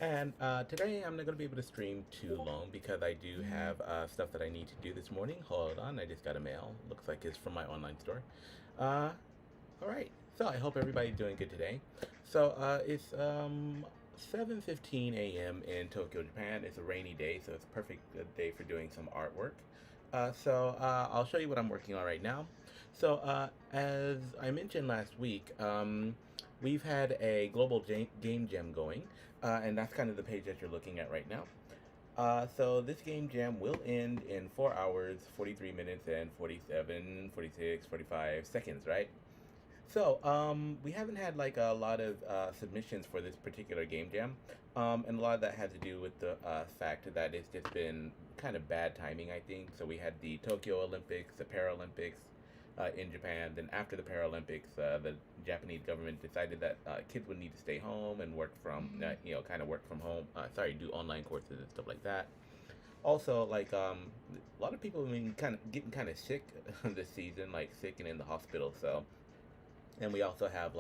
And today I'm not going to be able to stream too long because I do have stuff that I need to do this morning. Hold on, I just got a mail. Looks like it's from my online store. Uh, all right. So I hope everybody's doing good today. So it's 7:15 a.m. in Tokyo, Japan. It's a rainy day, so it's a perfect day for doing some artwork. I'll show you what I'm working on right now. As I mentioned last week, we've had a global game jam going, and that's kind of the page that you're looking at right now. So this game jam will end in 4 hours, 43 minutes, and 47, 46, 45 seconds, right? We haven't had like a lot of submissions for this particular game jam, and a lot of that has to do with the fact that it's just been kind of bad timing, I think. So we had the Tokyo Olympics, the Paralympics in Japan. Then after the Paralympics, the Japanese government decided that kids would need to stay home and work from, kind of work from home. Do online courses and stuff like that. Also, a lot of people have been kind of getting kind of sick this season, like sick and in the hospital. And we also have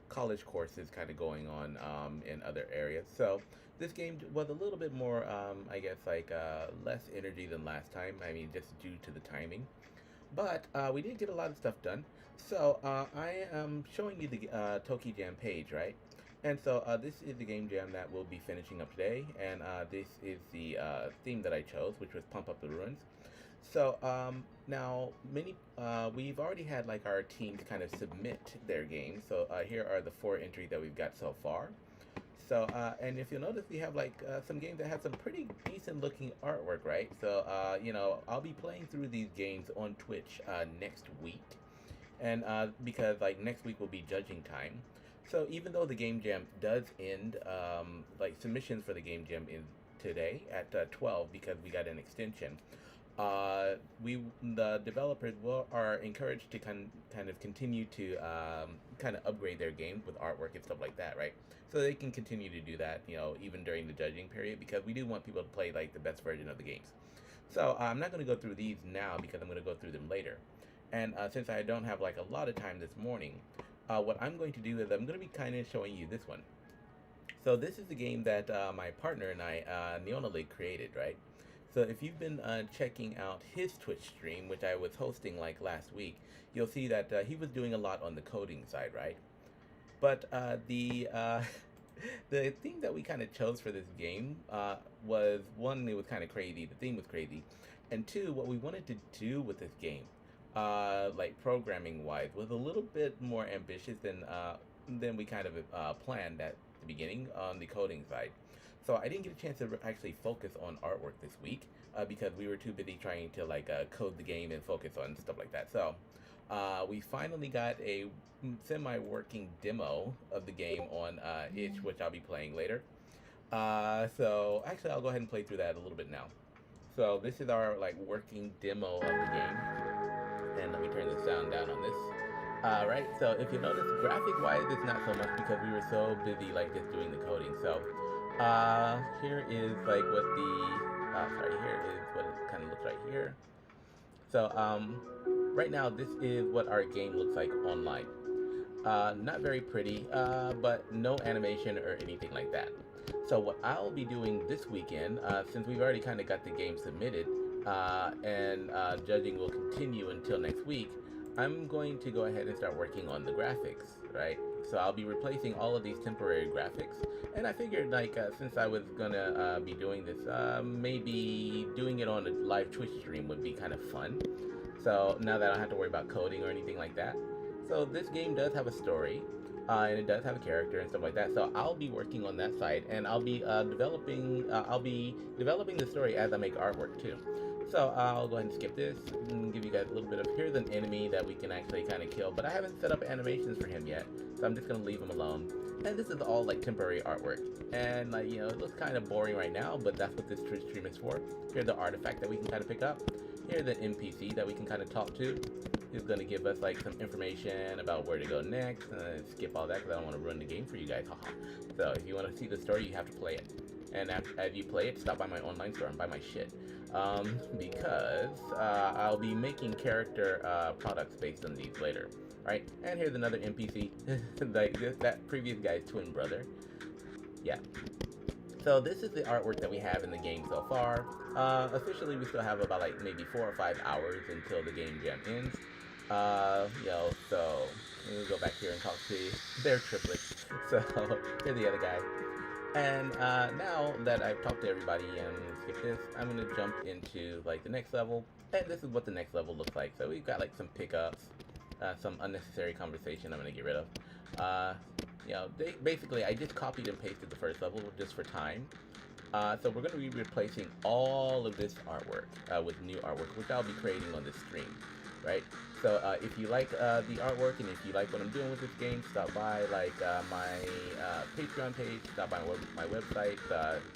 college courses kind of going on in other areas. So this game was a little bit more, I guess, less energy than last time. I mean, just due to the timing. But we did get a lot of stuff done. I am showing you the TokiJAM page, right? And so this is the game jam that we'll be finishing up today, and this is the theme that I chose, which was Pump Up the Ruins. Now we've already had like our teams kind of submit their games. Here are the 4 entries that we've got so far. And if you'll notice, we have some games that have some pretty decent looking artwork, right? I'll be playing through these games on Twitch next week, and because like next week will be judging time. So even though the game jam does end, submissions for the game jam in today at 12 because we got an extension. The developers are encouraged to kind of continue to kind of upgrade their games with artwork and stuff like that, right? So they can continue to do that, even during the judging period, because we do want people to play like the best version of the games. So I'm not going to go through these now because I'm going to go through them later. And since I don't have like a lot of time this morning, what I'm going to do is I'm going to be kind of showing you this one. So this is the game that my partner and I, Neonalig, created, right? So if you've been checking out his Twitch stream, which I was hosting like last week, you'll see that he was doing a lot on the coding side, right? But the theme that we kind of chose for this game was, one, it was kind of crazy. The theme was crazy. And two, what we wanted to do with this game, programming-wise, was a little bit more ambitious than we kind of planned at the beginning on the coding side. So I didn't get a chance to actually focus on artwork this week because we were too busy trying to code the game and focus on stuff like that. We finally got a semi-working demo of the game on itch, which I'll be playing later. Actually, I'll go ahead and play through that a little bit now. So this is our working demo of the game, and let me turn the sound down on this. Right, so if you notice, graphic-wise, it's not so much because we were so busy just doing the coding. Here is here is what it kind of looks like here. Right now, this is what our game looks like online. Not very pretty, but no animation or anything like that. So what I'll be doing this weekend, since we've already kind of got the game submitted, and judging will continue until next week, I'm going to go ahead and start working on the graphics, right? So I'll be replacing all of these temporary graphics, and I figured since I was gonna be doing this, maybe doing it on a live Twitch stream would be kind of fun. So now that I don't have to worry about coding or anything like that. So this game does have a story, and it does have a character and stuff like that. So I'll be working on that side, and I'll be developing the story as I make artwork too. So I'll go ahead and skip this and give you guys a little bit of, here's an enemy that we can actually kind of kill, but I haven't set up animations for him yet, so I'm just going to leave him alone. And this is all temporary artwork. And it looks kind of boring right now, but that's what this Twitch stream is for. Here's the artifact that we can kind of pick up. Here's the NPC that we can kind of talk to. He's going to give us some information about where to go next. Skip all that because I don't want to ruin the game for you guys. Haha. So if you want to see the story, you have to play it. And as you play it, stop by my online store and buy my shit. Because I'll be making character products based on these later. Alright, and here's another NPC. That previous guy's twin brother. Yeah. So this is the artwork that we have in the game so far. Officially, we still have about like maybe 4 or 5 hours until the game jam ends. So let me go back here and talk to their triplets. So here's the other guy. And now that I've talked to everybody and skip this, I'm gonna jump into like the next level. And this is what the next level looks like. So we've got like some pickups, some unnecessary conversation I'm gonna get rid of. Basically, I just copied and pasted the first level just for time. So we're going to be replacing all of this artwork with new artwork, which I'll be creating on this stream, right? So if you like the artwork and if you like what I'm doing with this game, stop by like my Patreon page, stop by my website,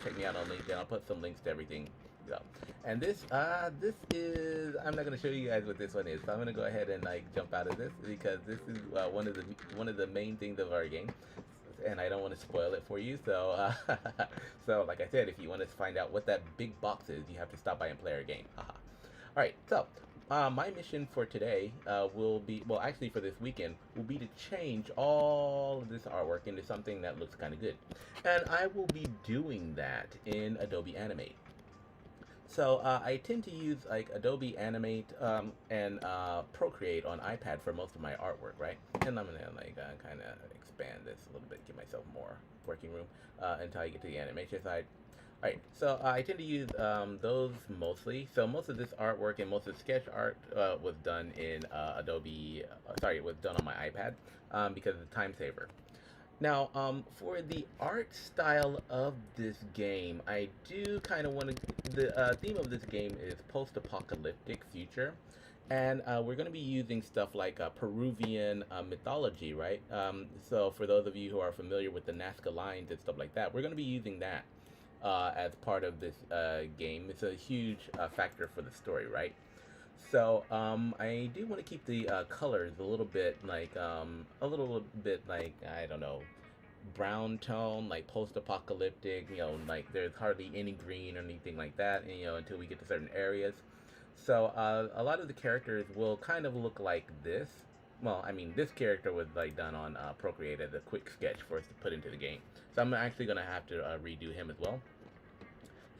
check me out on LinkedIn. I'll put some links to everything. And this is, I'm not going to show you guys what this one is, so I'm going to go ahead and like jump out of this because this is one of the main things of our game, and I don't want to spoil it for you. So so like I said, if you want to find out what that big box is, you have to stop by and play our game. Alright, so my mission for today will be, well actually for this weekend, will be to change all of this artwork into something that looks kind of good. And I will be doing that in Adobe Animate. So I tend to use like Adobe Animate and Procreate on iPad for most of my artwork, right? And I'm gonna like kind of expand this a little bit, give myself more working room until I get to the animation side. Alright, so I tend to use those mostly. So most of this artwork and most of the sketch art was done in Adobe, sorry, was done on my iPad because it's a time saver. Now, for the art style of this game, I do kind of want to, the theme of this game is post-apocalyptic future, and we're going to be using stuff like Peruvian mythology, right? So for those of you who are familiar with the Nazca lines and stuff like that, we're going to be using that as part of this game. It's a huge factor for the story, right? So I do want to keep the colors a little bit like I don't know, brown tone, like post-apocalyptic. Like there's hardly any green or anything like that. Until we get to certain areas. So a lot of the characters will kind of look like this. Well, I mean, this character was like done on Procreate as a quick sketch for us to put into the game. So I'm actually gonna have to redo him as well.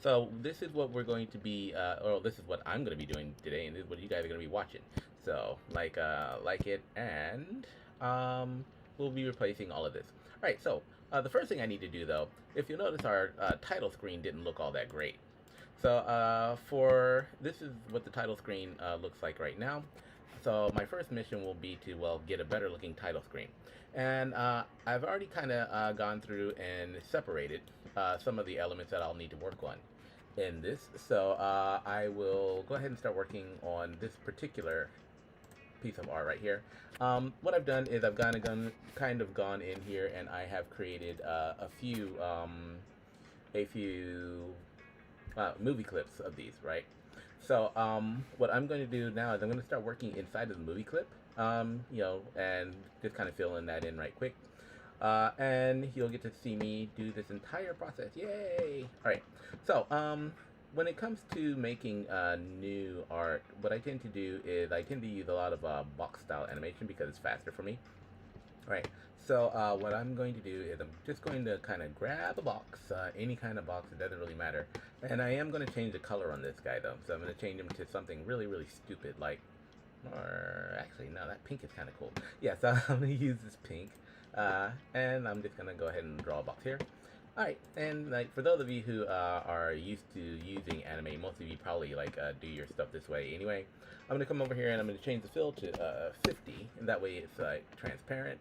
So this is what we're going to be, or this is what I'm going to be doing today, and this is what you guys are going to be watching. So like it, and we'll be replacing all of this. All right. So the first thing I need to do, though, if you notice, our title screen didn't look all that great. So this is what the title screen looks like right now. So my first mission will be to, well, get a better looking title screen. And I've already kind of gone through and separated some of the elements that I'll need to work on in this. So I will go ahead and start working on this particular piece of art right here. What I've done is I've kind of gone in here and I have created a few movie clips of these, right? So what I'm going to do now is I'm going to start working inside of the movie clip, and just kind of filling that in right quick. And you'll get to see me do this entire process. Yay! Alright, so when it comes to making new art, what I tend to do is I tend to use a lot of box style animation because it's faster for me. Alright, so what I'm going to do is I'm just going to kind of grab a box, any kind of box, it doesn't really matter. And I am going to change the color on this guy though, so I'm going to change him to something really, really stupid, like, or actually no, that pink is kind of cool. Yeah, so I'm going to use this pink, and I'm just going to go ahead and draw a box here. Alright, and like for those of you who are used to using Animate, most of you probably like do your stuff this way anyway. I'm going to come over here and I'm going to change the fill to 50, and that way it's transparent.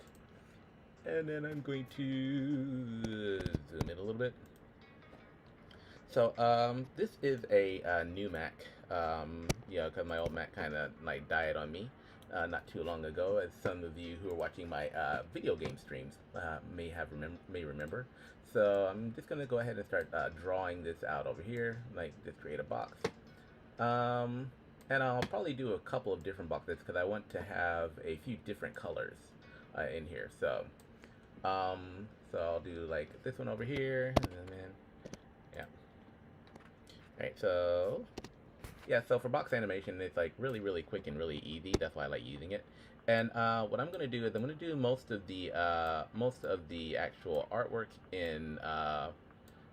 And then I'm going to zoom in a little bit. So this is a new Mac, because my old Mac kind of like died on me not too long ago, as some of you who are watching my video game streams may remember. So I'm just gonna go ahead and start drawing this out over here, like just create a box. And I'll probably do a couple of different boxes because I want to have a few different colors in here. So I'll do like this one over here, and then yeah. Alright, so yeah, so for box animation, it's like really, really quick and really easy. That's why I like using it. And what I'm gonna do is I'm gonna do most of the actual artwork in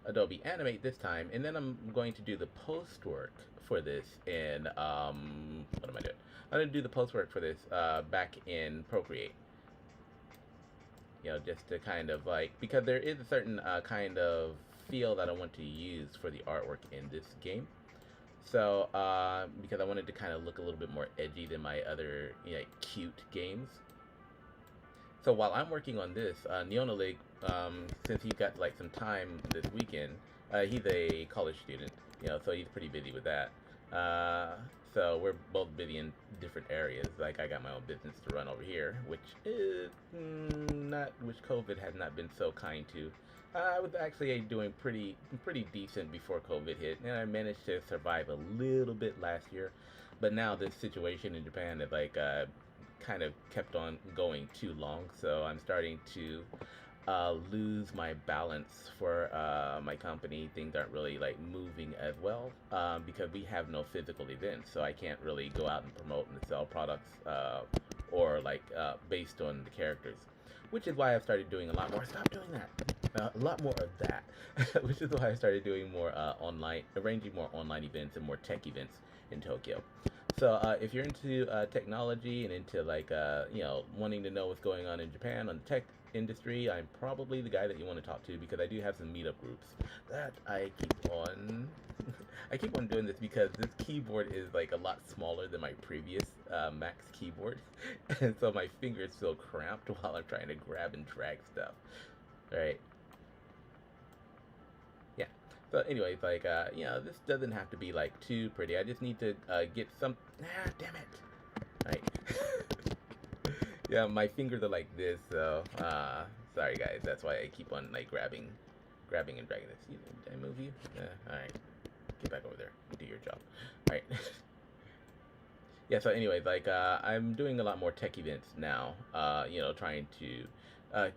Adobe Animate this time, and then I'm going to do the post work for this in what am I doing? I'm going to do the post work for this back in Procreate. You know, just to kind of like, because there is a certain kind of feel that I want to use for the artwork in this game. So, because I wanted to kind of look a little bit more edgy than my other, you know, cute games. So while I'm working on this, Neonalig, since he's got like some time this weekend, he's a college student, you know, so he's pretty busy with that. So we're both busy in different areas. Like I got my own business to run over here, which is which COVID has not been so kind to. I was actually doing pretty decent before COVID hit, and I managed to survive a little bit last year. But now this situation in Japan is like kind of kept on going too long, so I'm starting to lose my balance for my company. Things aren't really like moving as well because we have no physical events, so I can't really go out and promote and sell products or like based on the characters, which is why I've started doing a lot more. Stop doing that. A lot more of that, which is why I started doing more online, arranging more online events and more tech events in Tokyo. So if you're into technology and into like you know, wanting to know what's going on in Japan on the tech industry, I'm probably the guy that you want to talk to, because I do have some meetup groups that I keep on I keep on doing this because this keyboard is like a lot smaller than my previous Max keyboard, and so my fingers feel cramped while I'm trying to grab and drag stuff. All right. Yeah. So anyways, like, you know, this doesn't have to be, like, too pretty. I just need to, get some... Ah, damn it! Alright. Yeah, my fingers are like this, so, sorry guys. That's why I keep on, like, grabbing and dragging this. Did I move you? Alright. Get back over there. Do your job. Alright. Yeah, so anyways, like, I'm doing a lot more tech events now, you know, trying to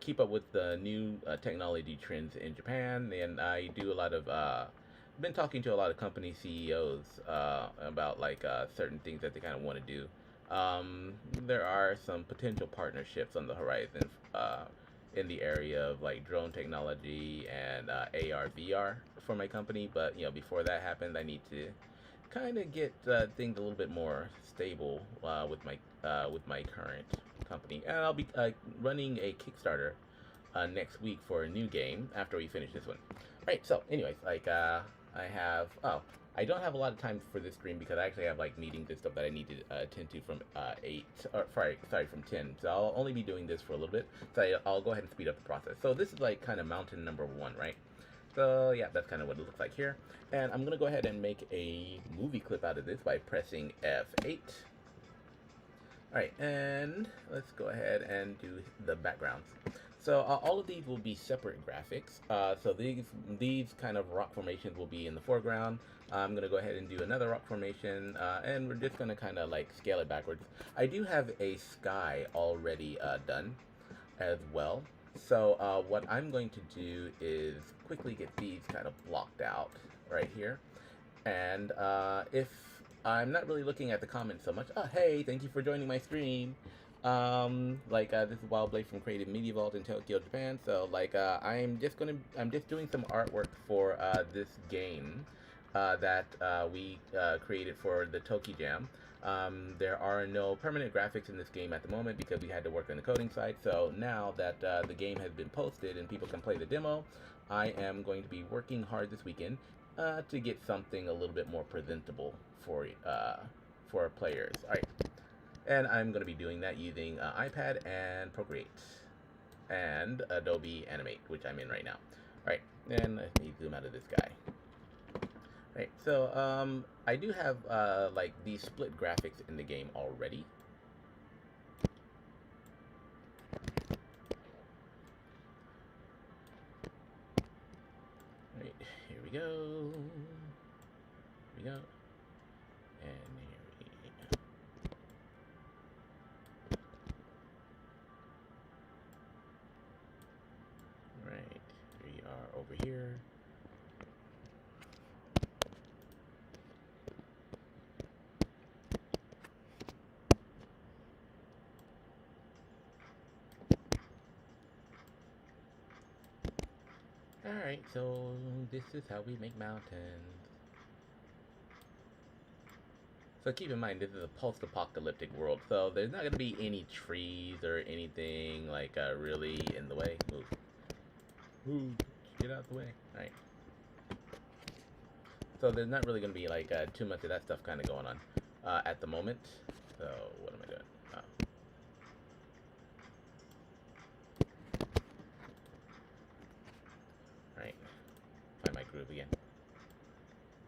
keep up with the new technology trends in Japan, and I do a lot of been talking to a lot of company CEOs about like certain things that they kind of want to do. There are some potential partnerships on the horizon in the area of like drone technology and AR VR for my company, but you know, before that happens, I need to kind of get things a little bit more stable with my current company, and I'll be running a Kickstarter next week for a new game after we finish this one. Right. So, anyways, like I don't have a lot of time for this stream because I actually have like meetings and stuff that I need to attend to from 8 or sorry from 10. So I'll only be doing this for a little bit. So I'll go ahead and speed up the process. So this is like kind of mountain number 1, right? So yeah, that's kind of what it looks like here. And I'm gonna go ahead and make a movie clip out of this by pressing F8. Alright, and let's go ahead and do the backgrounds. So all of these will be separate graphics. So these kind of rock formations will be in the foreground. I'm gonna go ahead and do another rock formation, and we're just gonna kind of like scale it backwards. I do have a sky already done as well. So what I'm going to do is quickly get these kind of blocked out right here. And if I'm not really looking at the comments so much. Oh, hey, thank you for joining my stream. This is WildFIRE from Creative Media Vault in Tokyo, Japan. So like I'm just doing some artwork for this game that we created for the TokiJAM. There are no permanent graphics in this game at the moment because we had to work on the coding side. So now that the game has been posted and people can play the demo, I am going to be working hard this weekend to get something a little bit more presentable for players. All right, and I'm going to be doing that using iPad and Procreate and Adobe Animate, which I'm in right now. All right, and let me zoom out of this guy. Right, so I do have like these split graphics in the game already. Right, here we go. Here we go. And here we go. Right, we are over here. Alright, so this is how we make mountains. So keep in mind, this is a post-apocalyptic world, so there's not going to be any trees or anything like really in the way. Move. Move. Get out the way. Alright. So there's not really going to be like too much of that stuff kind of going on at the moment. So what am I doing? Alright. Find my groove again.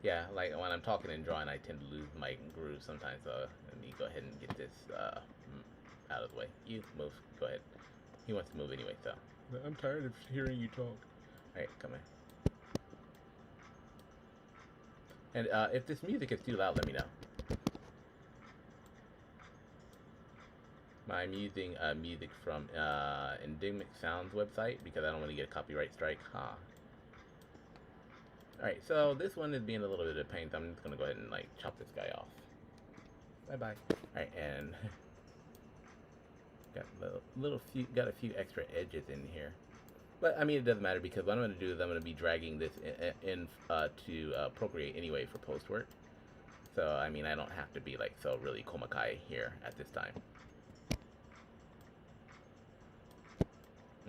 Yeah, like when I'm talking and drawing, I tend to lose my groove sometimes. So let me go ahead and get this out of the way. You move. Go ahead. He wants to move anyway, so. I'm tired of hearing you talk. Alright, come here. And if this music is too loud, let me know. I'm using music from Indignant Sounds website because I don't want to get a copyright strike. Huh. Alright, so this one is being a little bit of a pain, so I'm just going to go ahead and like chop this guy off. Bye-bye. Alright, and got a few extra edges in here. But, I mean, it doesn't matter because what I'm going to do is I'm going to be dragging this in to Procreate anyway for post work. So, I mean, I don't have to be like so really komakai here at this time.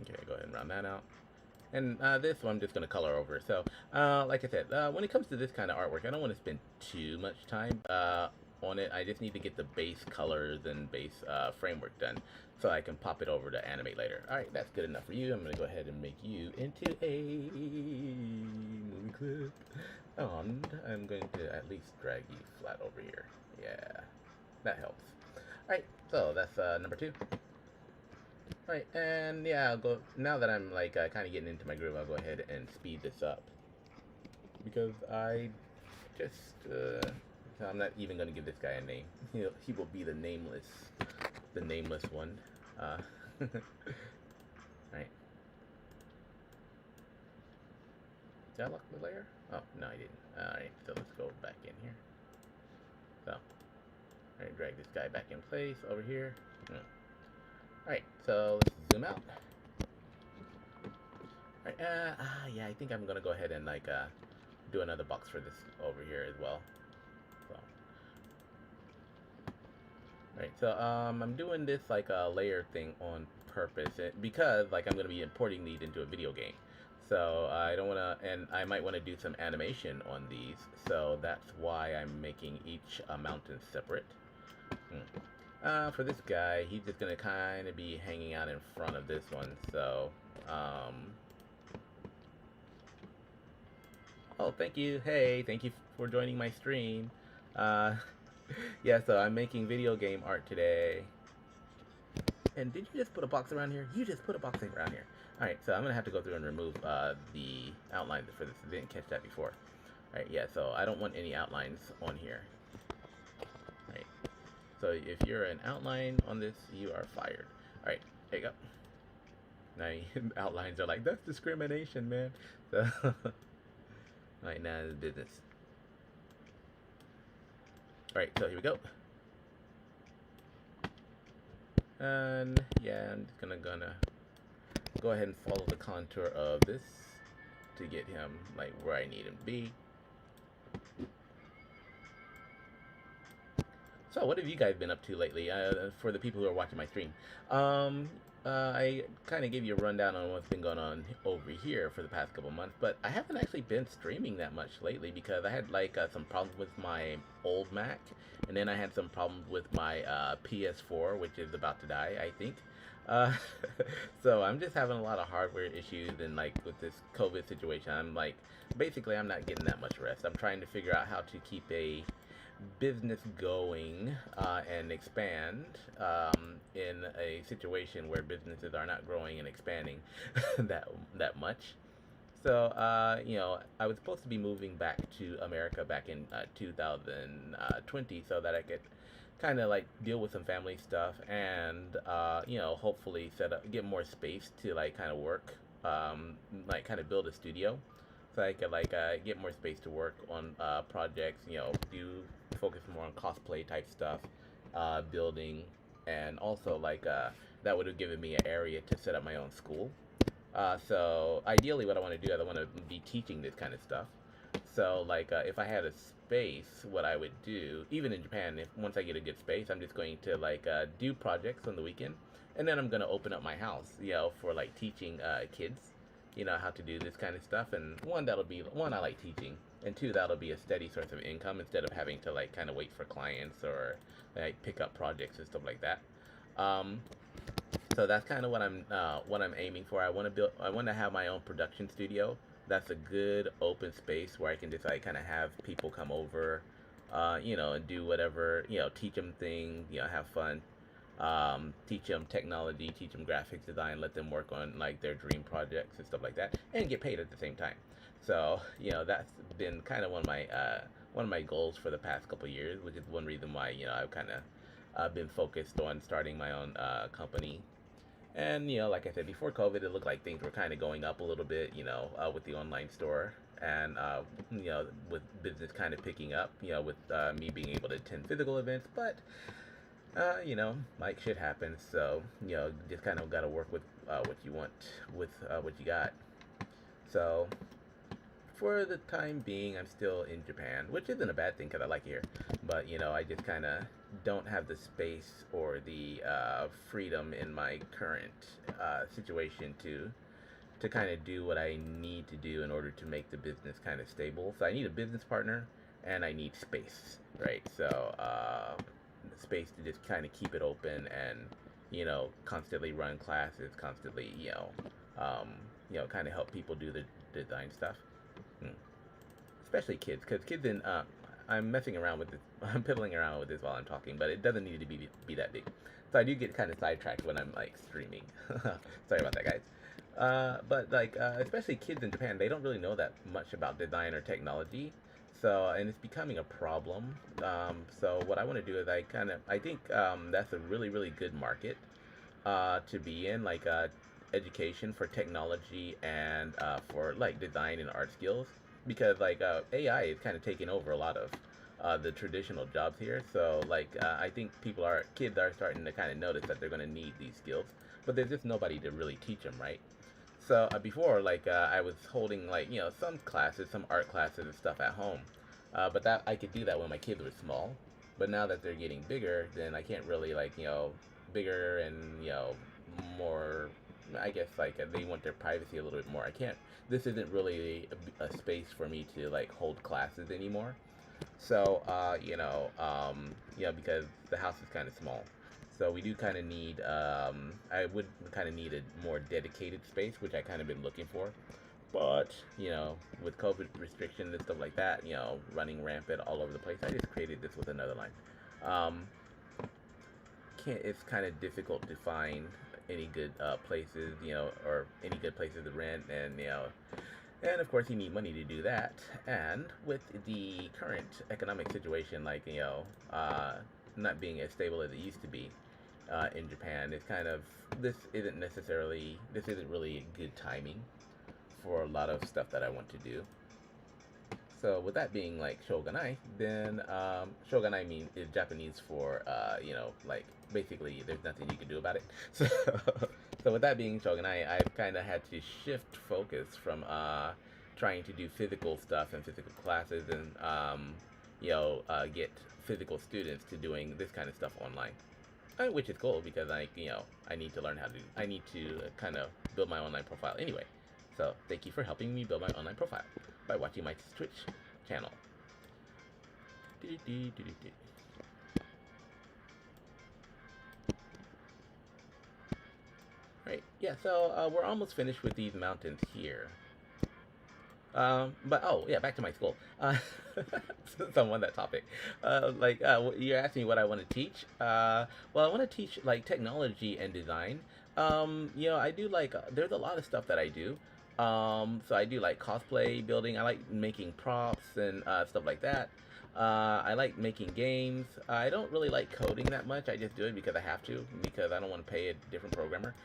Okay, go ahead and round that out. And this one I'm just going to color over. So, like I said, when it comes to this kind of artwork, I don't want to spend too much time on it. I just need to get the base colors and base framework done so I can pop it over to animate later. Alright, that's good enough for you. I'm going to go ahead and make you into a movie clip. And I'm going to at least drag you flat over here. Yeah, that helps. Alright, so that's number 2. Alright, and yeah, I'll go, now that I'm like kind of getting into my groove, I'll go ahead and speed this up. Because I just, I'm not even going to give this guy a name. He will be the nameless one. Alright. Did I lock the layer? Oh, no I didn't. Alright, so let's go back in here. So, alright, drag this guy back in place over here. Alright, so let's zoom out. Alright, yeah, I think I'm gonna go ahead and like do another box for this over here as well. So, alright, so I'm doing this like a layer thing on purpose because like I'm gonna be importing these into a video game. So I don't wanna, and I might wanna do some animation on these. So that's why I'm making each mountain separate. For this guy, he's just gonna kind of be hanging out in front of this one, so, oh, thank you, hey, thank you for joining my stream. Yeah, so I'm making video game art today. And did you just put a box around here? You just put a box around here. Alright, so I'm gonna have to go through and remove, the outlines for this. I didn't catch that before. Alright, yeah, so I don't want any outlines on here. So if you're an outline on this, you are fired. Alright, there you go. Now outlines are like, that's discrimination, man. So alright, now it's business. Alright, so here we go. And yeah, I'm just gonna go ahead and follow the contour of this to get him like where I need him to be. So, what have you guys been up to lately? For the people who are watching my stream, I kind of gave you a rundown on what's been going on over here for the past couple months, but I haven't actually been streaming that much lately because I had like some problems with my old Mac, and then I had some problems with my PS4, which is about to die, I think. So I'm just having a lot of hardware issues, and like with this COVID situation, I'm like, basically I'm not getting that much rest. I'm trying to figure out how to keep a business going and expand in a situation where businesses are not growing and expanding that much. So you know, I was supposed to be moving back to America back in 2020 so that I could kind of like deal with some family stuff and you know, hopefully get more space to like kind of work, like kind of build a studio so I could like get more space to work on projects, you know, focus more on cosplay type stuff, building, and also like that would have given me an area to set up my own school. So ideally, what I want to do is I want to be teaching this kind of stuff. So like, if I had a space, what I would do, even in Japan, if once I get a good space, I'm just going to like do projects on the weekend, and then I'm gonna open up my house, for like teaching kids, how to do this kind of stuff. And one, I like teaching, and two, that'll be a steady source of income instead of having to like kind of wait for clients or like pick up projects and stuff like that. Um, so that's kind of what I'm aiming for. I want to have my own production studio. That's a good open space where I can just like kind of have people come over, and do whatever, teach them things, have fun, teach them technology, teach them graphics design, let them work on like their dream projects and stuff like that, and get paid at the same time. So that's been kind of one of my goals for the past couple of years, which is one reason why I've kind of been focused on starting my own company. And like I said, before COVID, it looked like things were kind of going up a little bit, with the online store, and with business kind of picking up, with me being able to attend physical events. But like shit happens, so just kind of got to work with what you want with what you got. So for the time being, I'm still in Japan, which isn't a bad thing because I like it here. But I just kind of don't have the space or the freedom in my current situation to kind of do what I need to do in order to make the business kind of stable. So I need a business partner and I need space, right? So space to just kind of keep it open and constantly run classes, constantly kind of help people do the design stuff. Hmm. Especially kids, because kids in I'm messing around with this. I'm piddling around with this while I'm talking, but it doesn't need to be that big. So I do get kind of sidetracked when I'm like streaming. Sorry about that, guys. But like, especially kids in Japan, they don't really know that much about design or technology. So, and it's becoming a problem. So what I want to do is I think that's a really, really good market to be in, like education for technology and for like design and art skills, because like AI is kind of taking over a lot of the traditional jobs here. So like I think kids are starting to kind of notice that they're going to need these skills, but there's just nobody to really teach them, right? So before, like I was holding like some classes, some art classes and stuff at home, but that I could do that when my kids were small. But now that they're getting bigger, then I can't really like bigger and more. I guess like they want their privacy a little bit more. I can't. This isn't really a space for me to like hold classes anymore. So because the house is kind of small. So we do kind of need, I would kind of need a more dedicated space, which I kind of been looking for. But, with COVID restrictions and stuff like that, running rampant all over the place, I just created this with another line. Um, it's kind of difficult to find any good places, or any good places to rent, and of course you need money to do that. And with the current economic situation, like, not being as stable as it used to be, in Japan, it's kind of, this isn't really good timing for a lot of stuff that I want to do. So with that being like shogunai, then shogunai is Japanese for like basically there's nothing you can do about it. So so with that being shogunai, I've kind of had to shift focus from trying to do physical stuff and physical classes and get physical students to doing this kind of stuff online. Which is cool because I need to learn I need to kind of build my online profile anyway. So thank you for helping me build my online profile by watching my Twitch channel. Right, yeah, so we're almost finished with these mountains here. But oh yeah, back to my school. Since I'm on that topic, you're asking me what I want to teach. Well, I want to teach like technology and design. I do like there's a lot of stuff that I do. So I do like cosplay building. I like making props and stuff like that. I like making games. I don't really like coding that much. I just do it because I have to, because I don't want to pay a different programmer.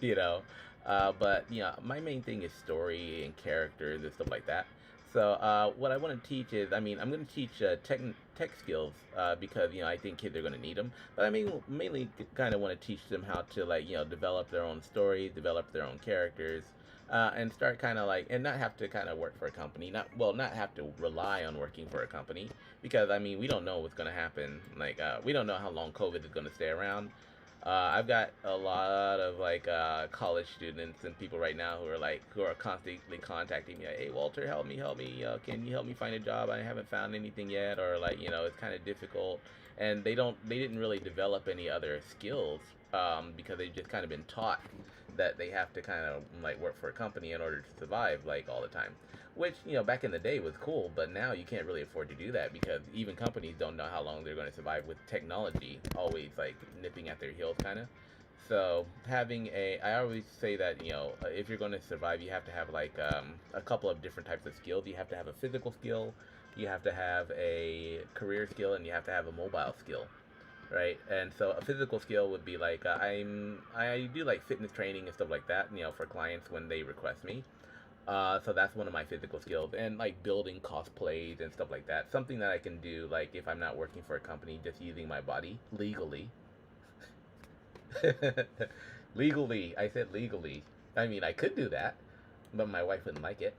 you know. But my main thing is story and characters and stuff like that. So what I want to teach is, I mean, I'm going to teach tech skills because I think kids are going to need them. But I mean, mainly kind of want to teach them how to like develop their own stories, develop their own characters, and start kind of like and not have to kind of work for a company, not have to rely on working for a company because I mean we don't know what's going to happen. Like we don't know how long COVID is going to stay around. I've got a lot of like college students and people right now who are constantly contacting me. Like, hey Walter, help me, help me. Can you help me find a job? I haven't found anything yet, or like it's kind of difficult. And they didn't really develop any other skills because they've just kind of been taught that they have to kind of like work for a company in order to survive like all the time. Which back in the day was cool, but now you can't really afford to do that because even companies don't know how long they're going to survive with technology always like nipping at their heels, kind of. So I always say that if you're going to survive, you have to have like a couple of different types of skills. You have to have a physical skill, you have to have a career skill, and you have to have a mobile skill, right? And so a physical skill would be like I do like fitness training and stuff like that, for clients when they request me. So that's one of my physical skills, and like building cosplays and stuff like that. Something that I can do, like if I'm not working for a company, just using my body legally. Legally, I said legally. I mean, I could do that, but my wife wouldn't like it.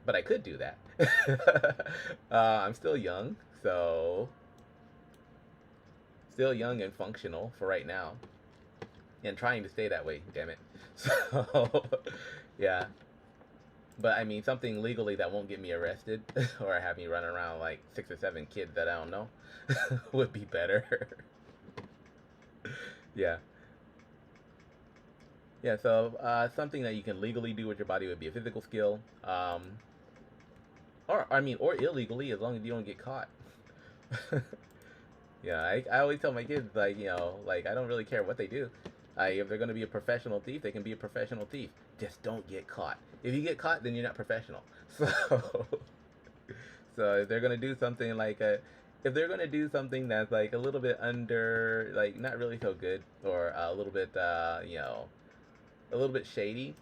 But I could do that. I'm still young, so still young and functional for right now, and trying to stay that way. Damn it. So, yeah. But I mean, something legally that won't get me arrested or have me run around like 6 or 7 kids that I don't know would be better. Yeah. Yeah, so something that you can legally do with your body would be a physical skill. Or, I mean, or illegally as long as you don't get caught. Yeah, I always tell my kids, like, like, I don't really care what they do. If they're going to be a professional thief, they can be a professional thief. Just don't get caught. If you get caught, then you're not professional. So, so if they're going to do something like if they're going to do something that's like a little bit under, like not really so good, or a little bit, a little bit shady,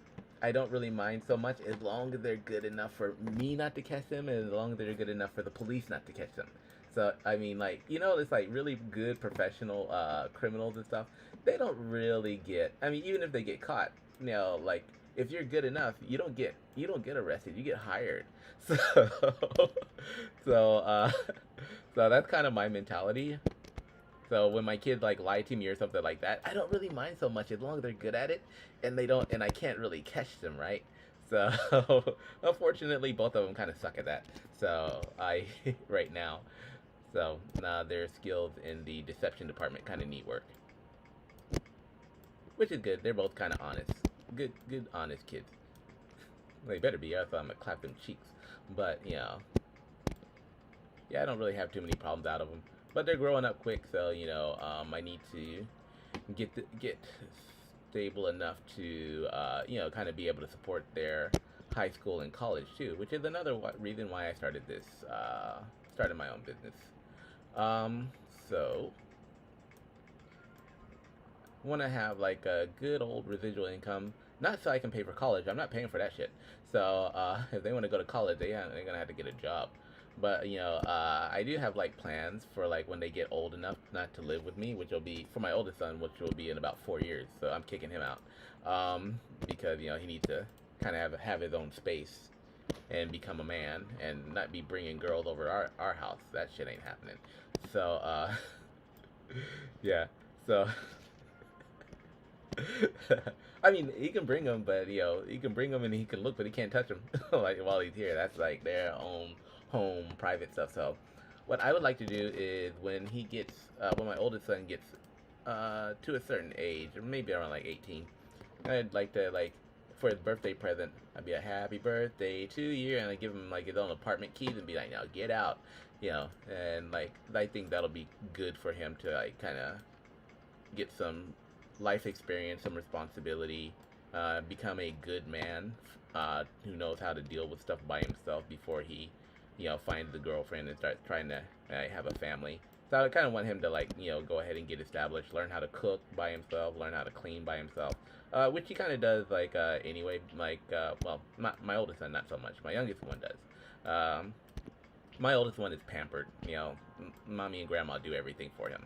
I don't really mind so much as long as they're good enough for me not to catch them, and as long as they're good enough for the police not to catch them. So I mean, like it's like really good professional criminals and stuff. They don't really get. I mean, even if they get caught, like if you're good enough, you don't get arrested. You get hired. So so so that's kind of my mentality. So when my kids like lie to me or something like that, I don't really mind so much as long as they're good at it and they don't, and I can't really catch them, right? So unfortunately, both of them kind of suck at that. So I right now, so their skills in the deception department kind of need work, which is good. They're both kind of honest, good honest kids. They better be, else I'm gonna clap them cheeks. But yeah, I don't really have too many problems out of them. But they're growing up quick, so I need to get stable enough to kind of be able to support their high school and college too, which is another reason why I started started my own business. So want to have like a good old residual income, not so I can pay for college. I'm not paying for that shit. So if they want to go to college, they're gonna have to get a job. But I do have like plans for like when they get old enough not to live with me, which will be for my oldest son, which will be in about 4 years. So I'm kicking him out because he needs to kind of have his own space and become a man and not be bringing girls over our house. That shit ain't happening. So yeah. So I mean, he can bring them, but he can bring them and he can look, but he can't touch them like while he's here. That's like their own home private stuff. So what I would like to do is when he gets when my oldest son gets to a certain age, or maybe around like 18, I'd like to like for his birthday present, I'd be a happy birthday to you, and I give him like his own apartment keys and be like, now get out, and like I think that'll be good for him to like kind of get some life experience, some responsibility, become a good man who knows how to deal with stuff by himself before he finds a girlfriend and start trying to have a family. So I kind of want him to like go ahead and get established, learn how to cook by himself, learn how to clean by himself, which he kind of does like anyway. Like, well, my oldest son not so much. My youngest one does. Um, my oldest one is pampered. Mommy and grandma do everything for him.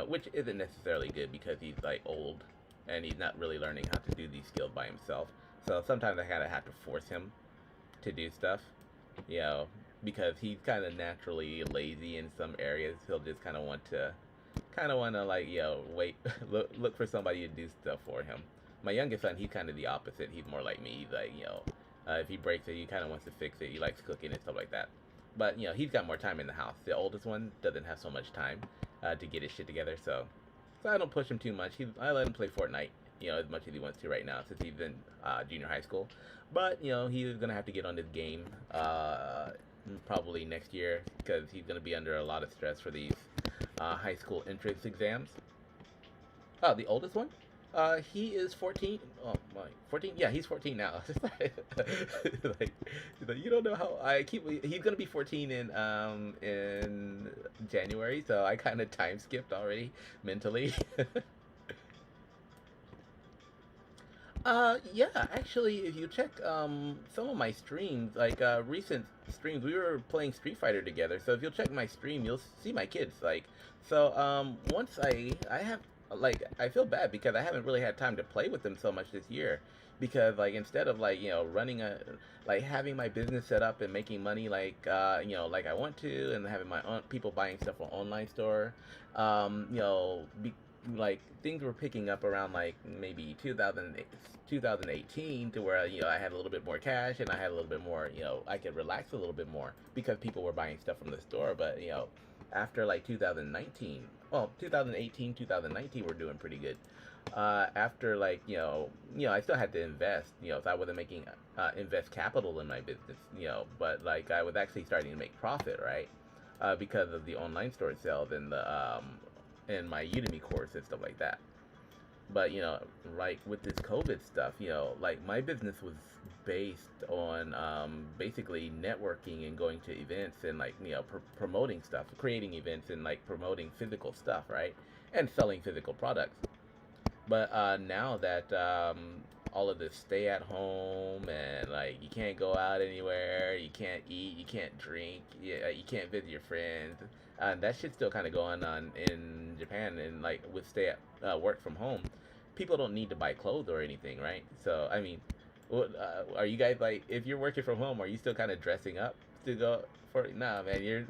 Which isn't necessarily good because he's like old and he's not really learning how to do these skills by himself. So sometimes I kind of have to force him to do stuff. You know, because he's kind of naturally lazy in some areas. He'll just kind of want to like wait, look for somebody to do stuff for him. My youngest son, he's kind of the opposite. He's more like me. He's like if he breaks it, he kind of wants to fix it. He likes cooking and stuff like that. But he's got more time in the house. The oldest one doesn't have so much time to get his shit together. So I don't push him too much. I let him play Fortnite, as much as he wants to right now since he's in junior high school. But he's gonna have to get on this game probably next year because he's gonna be under a lot of stress for these high school entrance exams. Oh, the oldest one? He is 14. Oh my, 14? Yeah, he's 14 now. like, you don't know how I keep. He's gonna be 14 in January, so I kind of time skipped already mentally. Yeah, actually, if you check some of my streams, like recent streams, we were playing Street Fighter together. So if you'll check my stream, you'll see my kids. Like, so once I have like I feel bad because I haven't really had time to play with them so much this year. Because like instead of like running a like having my business set up and making money like like I want to and having my own people buying stuff from online store, like things were picking up around like maybe 2018 to where I had a little bit more cash and I had a little bit more I could relax a little bit more because people were buying stuff from the store. But after like 2019, well 2018 2019 we're doing pretty good. After like I still had to invest, so I wasn't making invest capital in my business, but like I was actually starting to make profit, right? Because of the online store sales and the and my Udemy course and stuff like that. But like with this COVID stuff, like my business was based on basically networking and going to events and like promoting stuff, creating events and like promoting physical stuff, right? And selling physical products. But now that all of this stay at home and like you can't go out anywhere, you can't eat, you can't drink, you can't visit your friends, that shit's still kind of going on in Japan. And like with stay at work from home, people don't need to buy clothes or anything, right? So I mean, are you guys like if you're working from home, are you still kind of dressing up to go for? Nah, man, you're.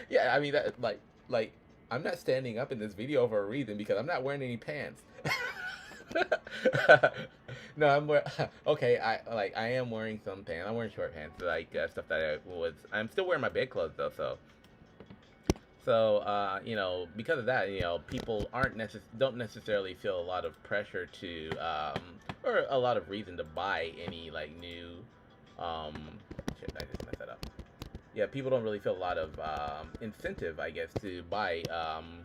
Yeah, I mean that like I'm not standing up in this video for a reason because I'm not wearing any pants. No, okay. I am wearing some pants. I'm wearing short pants, like stuff that I'm still wearing my bed clothes though. So because of that, people don't necessarily feel a lot of pressure to or a lot of reason to buy any like new um shit. I just messed that up. Yeah, people don't really feel a lot of incentive, I guess, to buy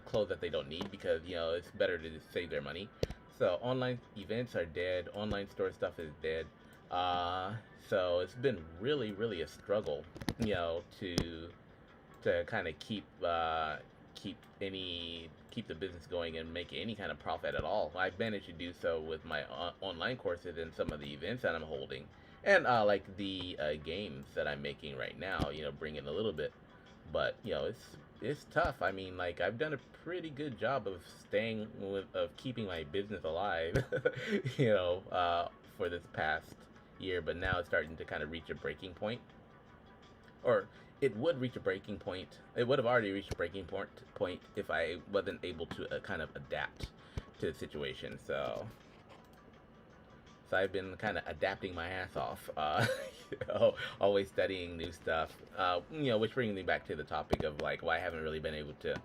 clothes that they don't need because it's better to just save their money. So online events are dead. Online store stuff is dead. So it's been really, really a struggle, to kind of keep the business going and make any kind of profit at all. I've managed to do so with my online courses and some of the events that I'm holding, and like the games that I'm making right now. Bring in a little bit, but it's tough. I mean, like I've done a pretty good job of keeping my business alive, for this past year. But now it's starting to kind of reach a breaking point, or it would reach a breaking point. It would have already reached a breaking point if I wasn't able to kind of adapt to the situation. So I've been kind of adapting my ass off, always studying new stuff. Which brings me back to the topic of like why I haven't really been able to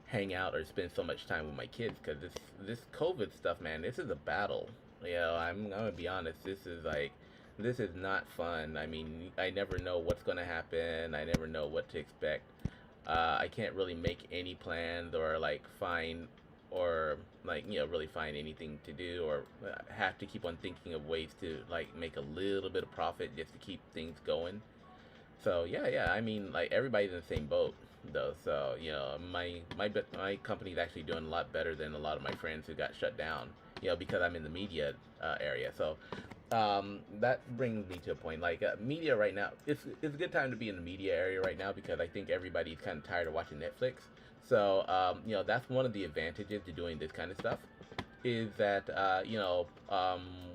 hang out or spend so much time with my kids because this COVID stuff, man, this is a battle. I'm gonna be honest. This is not fun. I mean, I never know what's gonna happen. I never know what to expect. I can't really make any plans or like find or like really find anything to do or have to keep on thinking of ways to like make a little bit of profit just to keep things going. So yeah, I mean like everybody's in the same boat. though. So my company's actually doing a lot better than a lot of my friends who got shut down. Because I'm in the media area. So that brings me to a point. Like media right now, it's a good time to be in the media area right now because I think everybody's kind of tired of watching Netflix. So that's one of the advantages to doing this kind of stuff is that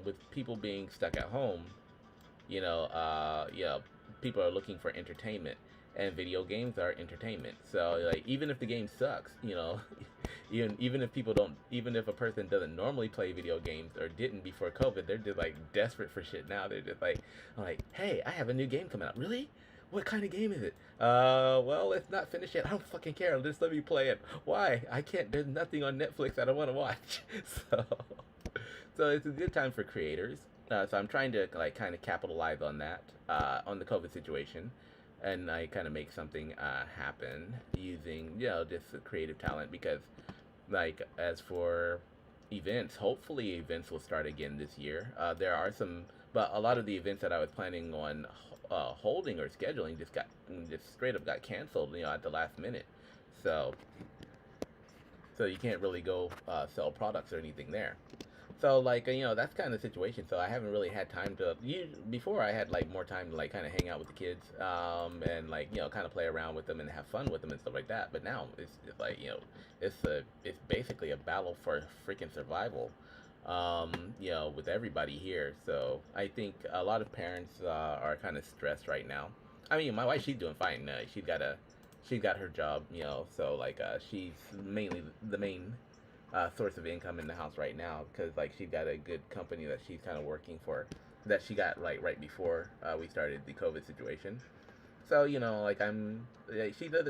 with people being stuck at home, you know, uh, you know, people are looking for entertainment, and video games are entertainment. So like, even if the game sucks, even if people don't, even if a person doesn't normally play video games or didn't before COVID, they're just like desperate for shit now. They're just like, I'm like, hey, I have a new game coming out. Really? What kind of game is it? Well, it's not finished yet. I don't fucking care. Just let me play it. Why? I can't. There's nothing on Netflix I don't want to watch. So, so it's a good time for creators. So I'm trying to like kind of capitalize on that, on the COVID situation, and I kind of make something happen using just creative talent because like as for events, hopefully events will start again this year. There are some, but a lot of the events that I was planning on holding or scheduling just straight up got canceled, at the last minute. So you can't really go sell products or anything there. So like that's kind of the situation. So I haven't really had time to. Before I had like more time to like kind of hang out with the kids, and like kind of play around with them and have fun with them and stuff like that. But now it's like it's basically a battle for freaking survival, with everybody here. So I think a lot of parents are kind of stressed right now. I mean, my wife, she's doing fine. She's got her job, so like she's mainly the main source of income in the house right now because like she got a good company that she's kind of working for that she got like right before we started the COVID situation. So like she's not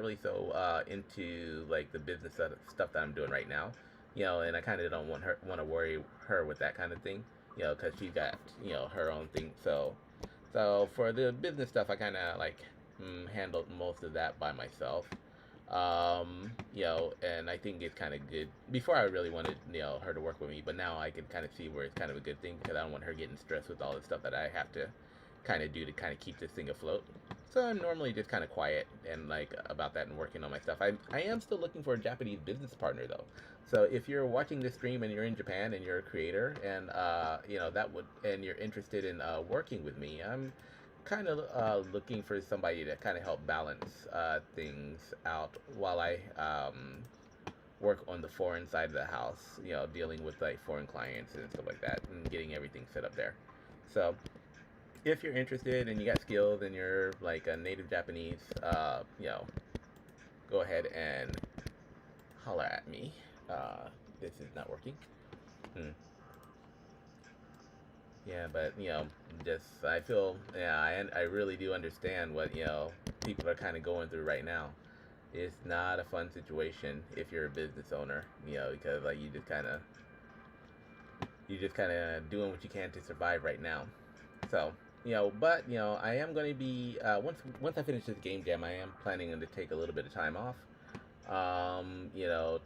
really so into like the business stuff that I'm doing right now, and I kind of don't want to worry her with that kind of thing, because she's got her own thing. So for the business stuff, I kind of like handled most of that by myself. And I think it's kind of good. Before I really wanted, her to work with me, but now I can kind of see where it's kind of a good thing because I don't want her getting stressed with all the stuff that I have to kind of do to kind of keep this thing afloat. So I'm normally just kind of quiet and like about that and working on my stuff. I am still looking for a Japanese business partner though. So if you're watching this stream and you're in Japan and you're a creator and and you're interested in working with me, I'm kind of looking for somebody to kind of help balance things out while I work on the foreign side of the house, dealing with like foreign clients and stuff like that and getting everything set up there. So if you're interested and you got skills and you're like a native Japanese, go ahead and holler at me. This is not working. Hmm. Yeah, but just I feel I really do understand what people are kind of going through right now. It's not a fun situation if you're a business owner, because like you just kind of doing what you can to survive right now. So but I am going to be once I finish this game jam, I am planning to take a little bit of time off,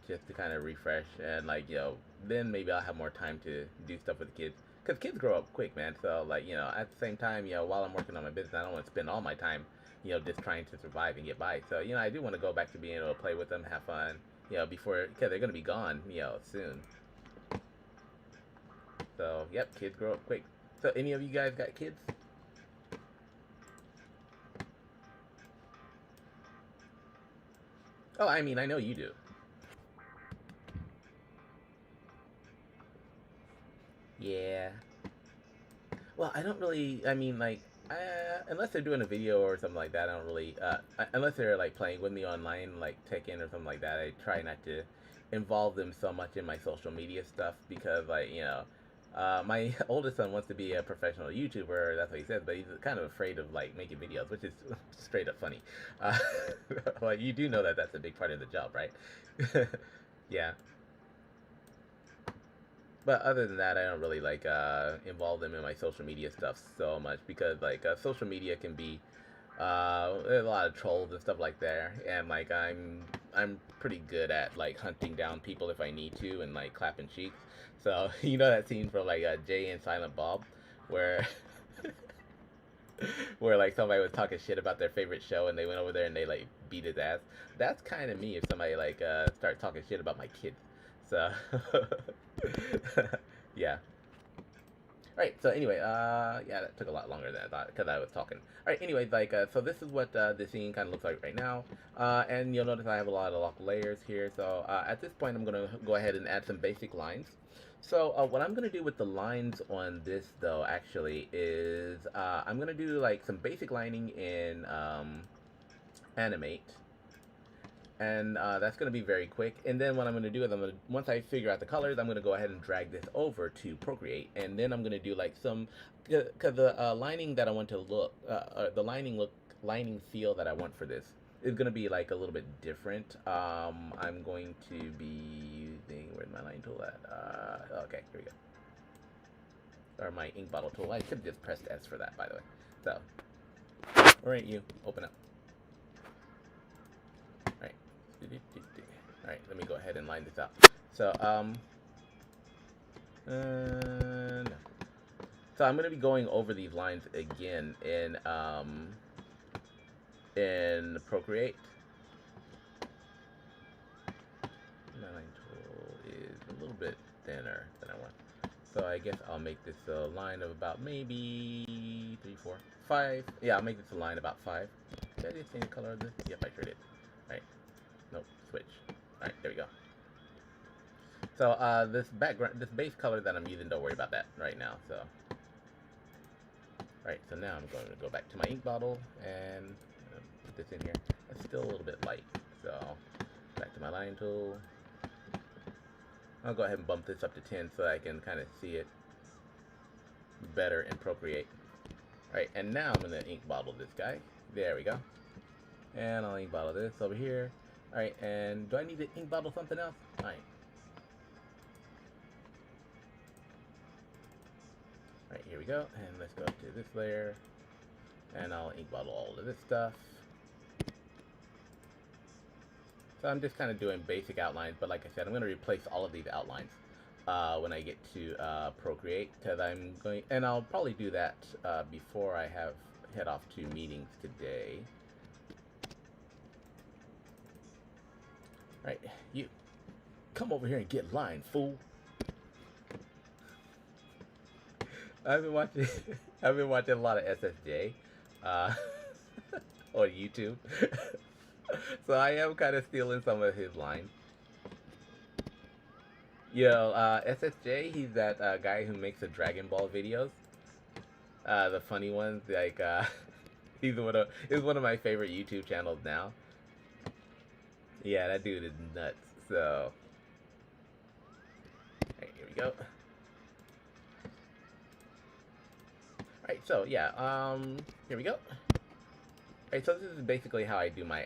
just to kind of refresh and like then maybe I'll have more time to do stuff with the kids because kids grow up quick, man. So like at the same time, while I'm working on my business, I don't want to spend all my time just trying to survive and get by. So I do want to go back to being able to play with them, have fun, before because they're gonna be gone, soon. So yep, kids grow up quick. So any of you guys got kids? Oh, I mean, I know you do. Yeah. Well, I don't really. I mean, like, unless they're doing a video or something like that, I don't really. Unless they're like playing with me online, like Tekken or something like that, I try not to involve them so much in my social media stuff because, like, my oldest son wants to be a professional YouTuber. That's what he says, but he's kind of afraid of like making videos, which is straight up funny. Uh, like, you do know that that's a big part of the job, right? Yeah. But other than that, I don't really like involve them in my social media stuff so much because like social media can be there's a lot of trolls and stuff like that, and like I'm pretty good at like hunting down people if I need to and like clapping cheeks. So that scene from like Jay and Silent Bob, where where like somebody was talking shit about their favorite show and they went over there and they like beat his ass. That's kind of me if somebody like starts talking shit about my kids. So yeah. All right. So anyway, yeah, that took a lot longer than I thought because I was talking. All right. Anyways, like, so this is what the scene kind of looks like right now. And you'll notice I have a lot of lock layers here. So at this point, I'm gonna go ahead and add some basic lines. So what I'm gonna do with the lines on this though, actually, is I'm gonna do like some basic lining in animate. And that's going to be very quick. And then what I'm going to do is once I figure out the colors, I'm going to go ahead and drag this over to Procreate. And then I'm going to do like some, because the lining that I want to look, the lining feel that I want for this is going to be like a little bit different. I'm going to be using, where's my line tool at? Okay, here we go. Or my ink bottle tool. I could have just pressed S for that, by the way. So, all right, you, open up. Alright, let me go ahead and line this up. So, no. So I'm going to be going over these lines again in Procreate. My line tool is a little bit thinner than I want. So I guess I'll make this a line of about maybe 3, 4, 5. Yeah, I'll make this a line about 5. Did I just change the color of this? Yep, I sure did. Alright. Nope, switch. Alright, there we go. So this base color that I'm using, don't worry about that right now. So, alright, so now I'm going to go back to my ink bottle and put this in here. It's still a little bit light, so back to my line tool. I'll go ahead and bump this up to 10 so I can kind of see it better in Procreate. Alright, and now I'm going to ink bottle this guy. There we go. And I'll ink bottle this over here. Alright, and do I need to ink bottle something else? Alright. Alright, here we go. And let's go up to this layer. And I'll ink bottle all of this stuff. So I'm just kind of doing basic outlines, but like I said, I'm going to replace all of these outlines when I get to Procreate, because I'm going, and I'll probably do that before I head off to meetings today. Right, you come over here and get line, fool. I've been watching a lot of SSJ on YouTube. So I am kind of stealing some of his lines. You know, SSJ, he's that guy who makes the Dragon Ball videos. The funny ones, like he's one of my favorite YouTube channels now. Yeah, that dude is nuts. So, alright, here we go. Alright, so yeah, here we go. Alright, so this is basically how I do my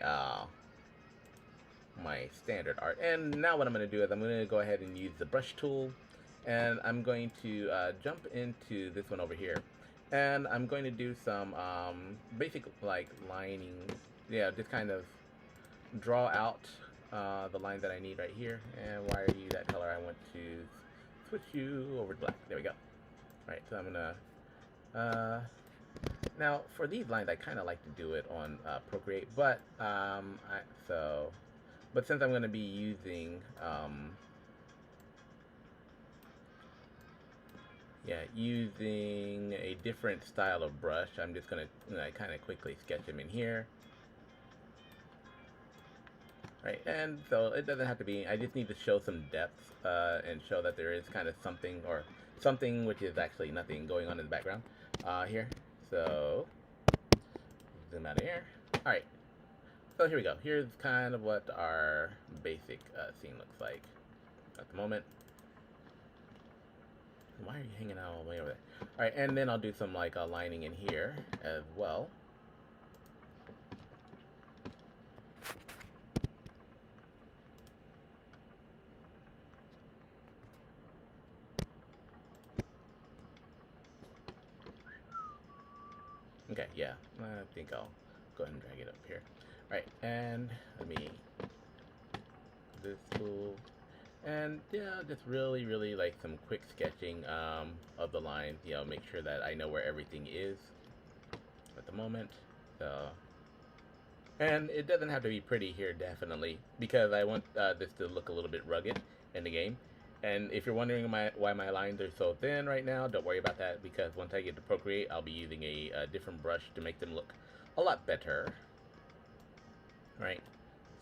my standard art. And now what I'm going to do is I'm going to go ahead and use the brush tool, and I'm going to jump into this one over here, and I'm going to do some basic like lining. Yeah, just kind of draw out the line that I need right here. And why are you that color? I want to switch you over to black. There we go. Alright, so I'm gonna now for these lines I kind of like to do it on Procreate, but but since I'm going to be using using a different style of brush, I'm just going to kind of quickly sketch them in here. Right, and so it doesn't have to be, I just need to show some depth and show that there is kind of something, or something which is actually nothing going on in the background here. So, zoom out of here. Alright, so here we go. Here's kind of what our basic scene looks like at the moment. Why are you hanging out all the way over there? Alright, and then I'll do some like lining in here as well. Okay, yeah, I think I'll go ahead and drag it up here. Alright, and let me this tool, and yeah, just really like some quick sketching of the lines, you know, make sure that I know where everything is. at the moment. So, and it doesn't have to be pretty here, definitely, because I want this to look a little bit rugged in the game. And if you're wondering why my lines are so thin right now, don't worry about that, because once I get to Procreate, I'll be using a different brush to make them look a lot better. Right.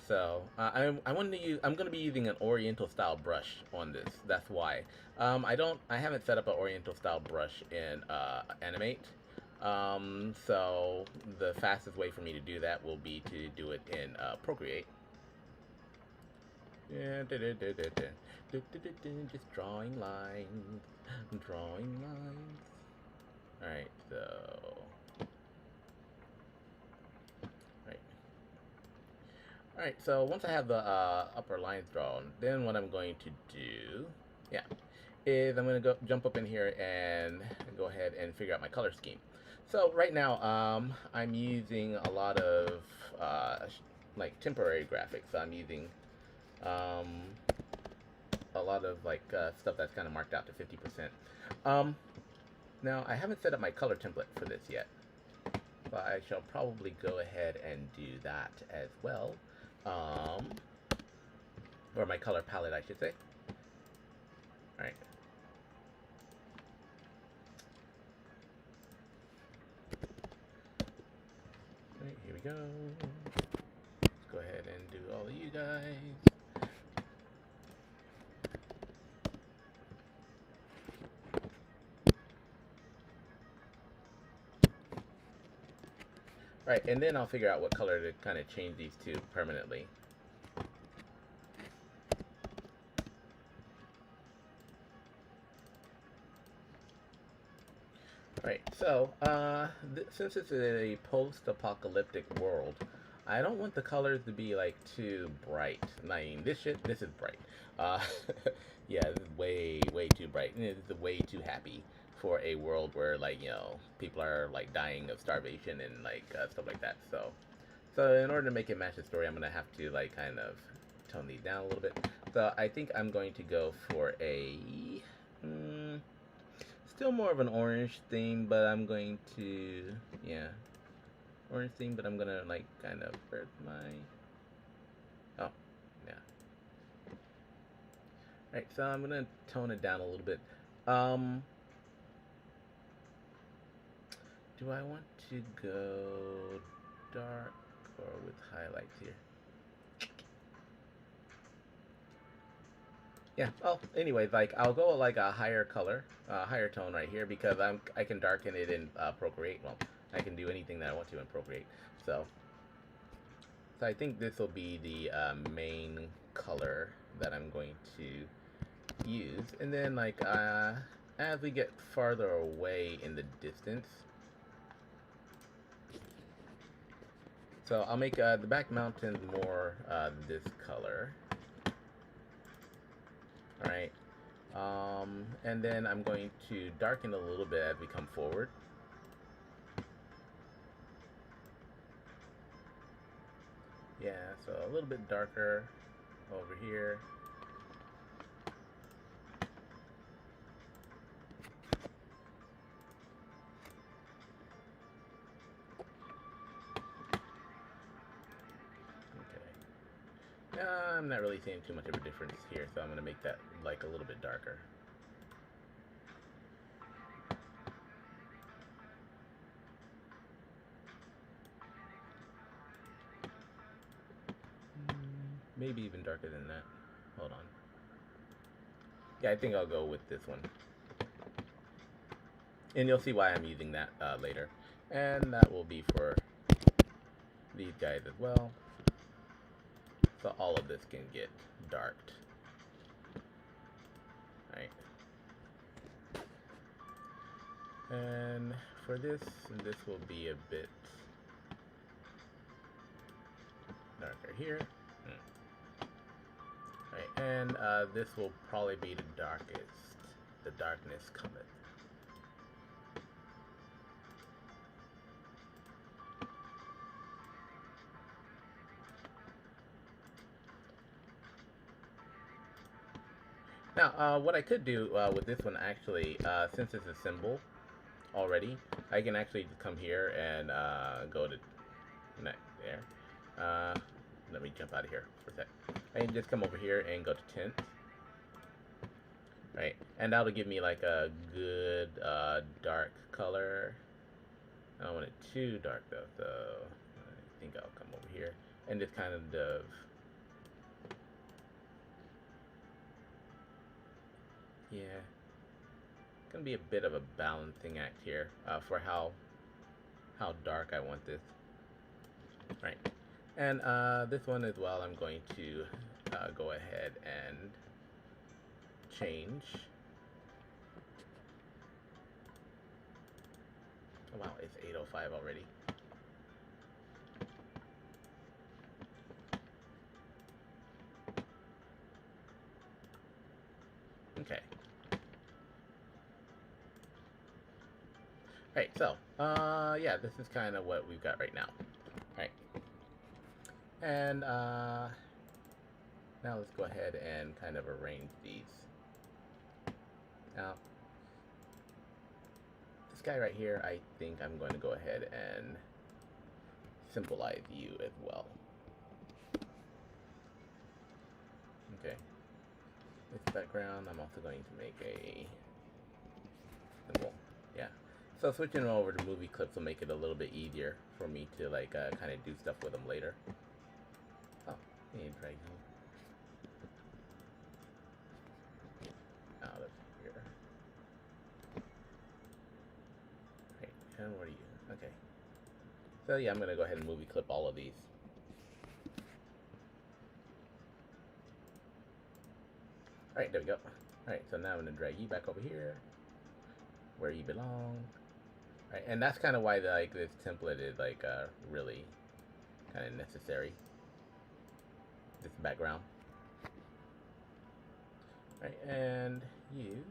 So I wanted to use. I'm going to be using an Oriental style brush on this. That's why. I haven't set up an Oriental style brush in Animate. So the fastest way for me to do that will be to do it in Procreate. Yeah, just drawing lines, drawing lines. All right, so. Alright, so once I have the upper lines drawn, then what I'm going to do, yeah, is I'm going to jump up in here and go ahead and figure out my color scheme. So right now, I'm using a lot of like temporary graphics. So I'm using a lot of like stuff that's kind of marked out to 50%. Now I haven't set up my color template for this yet, but I shall probably go ahead and do that as well. Or my color palette, I should say. Alright. Alright, here we go. Let's go ahead and do all of you guys. Alright, and then I'll figure out what color to kind of change these to permanently. Right, so, since it's a post-apocalyptic world, I don't want the colors to be, like, too bright. I mean, this is bright. Yeah, this is way, way too bright. And it's way too happy for a world where, like, you know, people are, like, dying of starvation and, like, stuff like that. So in order to make it match the story, I'm going to have to, like, kind of tone these down a little bit. So I think I'm going to go for a... still more of an orange theme, but I'm going to, yeah, orange theme, but I'm gonna like kind of where's my, oh, yeah. Right, so I'm gonna tone it down a little bit. Do I want to go dark or with highlights here? Yeah, well, anyways, like, I'll go like a higher color, higher tone right here, because I can darken it in Procreate. Well, I can do anything that I want to in Procreate. So I think this will be the main color that I'm going to use. And then, like, as we get farther away in the distance, so I'll make the back mountains more this color. Alright, and then I'm going to darken a little bit as we come forward. Yeah, so a little bit darker over here. Okay. I'm not really seeing too much of a difference here, so I'm going to make that like a little bit darker. Maybe even darker than that. Hold on. Yeah, I think I'll go with this one. And you'll see why I'm using that later. And that will be for these guys as well. So all of this can get darked. Right. And for this will be a bit darker here. Right, and this will probably be the darkest. The darkness cometh. Now, what I could do with this one, actually, since it's a symbol, already, I can actually come here and go to there. Let me jump out of here for a sec. I can just come over here and go to tint. Right, and that'll give me like a good dark color. I don't want it too dark though, so I think I'll come over here and just kind of yeah, gonna be a bit of a balancing act here for how dark I want this. Right, and this one as well, I'm going to go ahead and change. Oh, wow, it's 8:05 already. Okay. Right, so, yeah, this is kind of what we've got right now. Right. And, now let's go ahead and kind of arrange these. Now, this guy right here, I think I'm going to go ahead and symbolize you as well. Okay. This background, I'm also going to make a symbol. Yeah. So switching over to movie clips will make it a little bit easier for me to like kind of do stuff with them later. Oh, I need to drag you out of here. Right, and where are you? Okay. So yeah, I'm gonna go ahead and movie clip all of these. Alright, there we go. Alright, so now I'm gonna drag you back over here where you belong. Right, and that's kind of why like this template is like really kind of necessary. This background. Right, and you.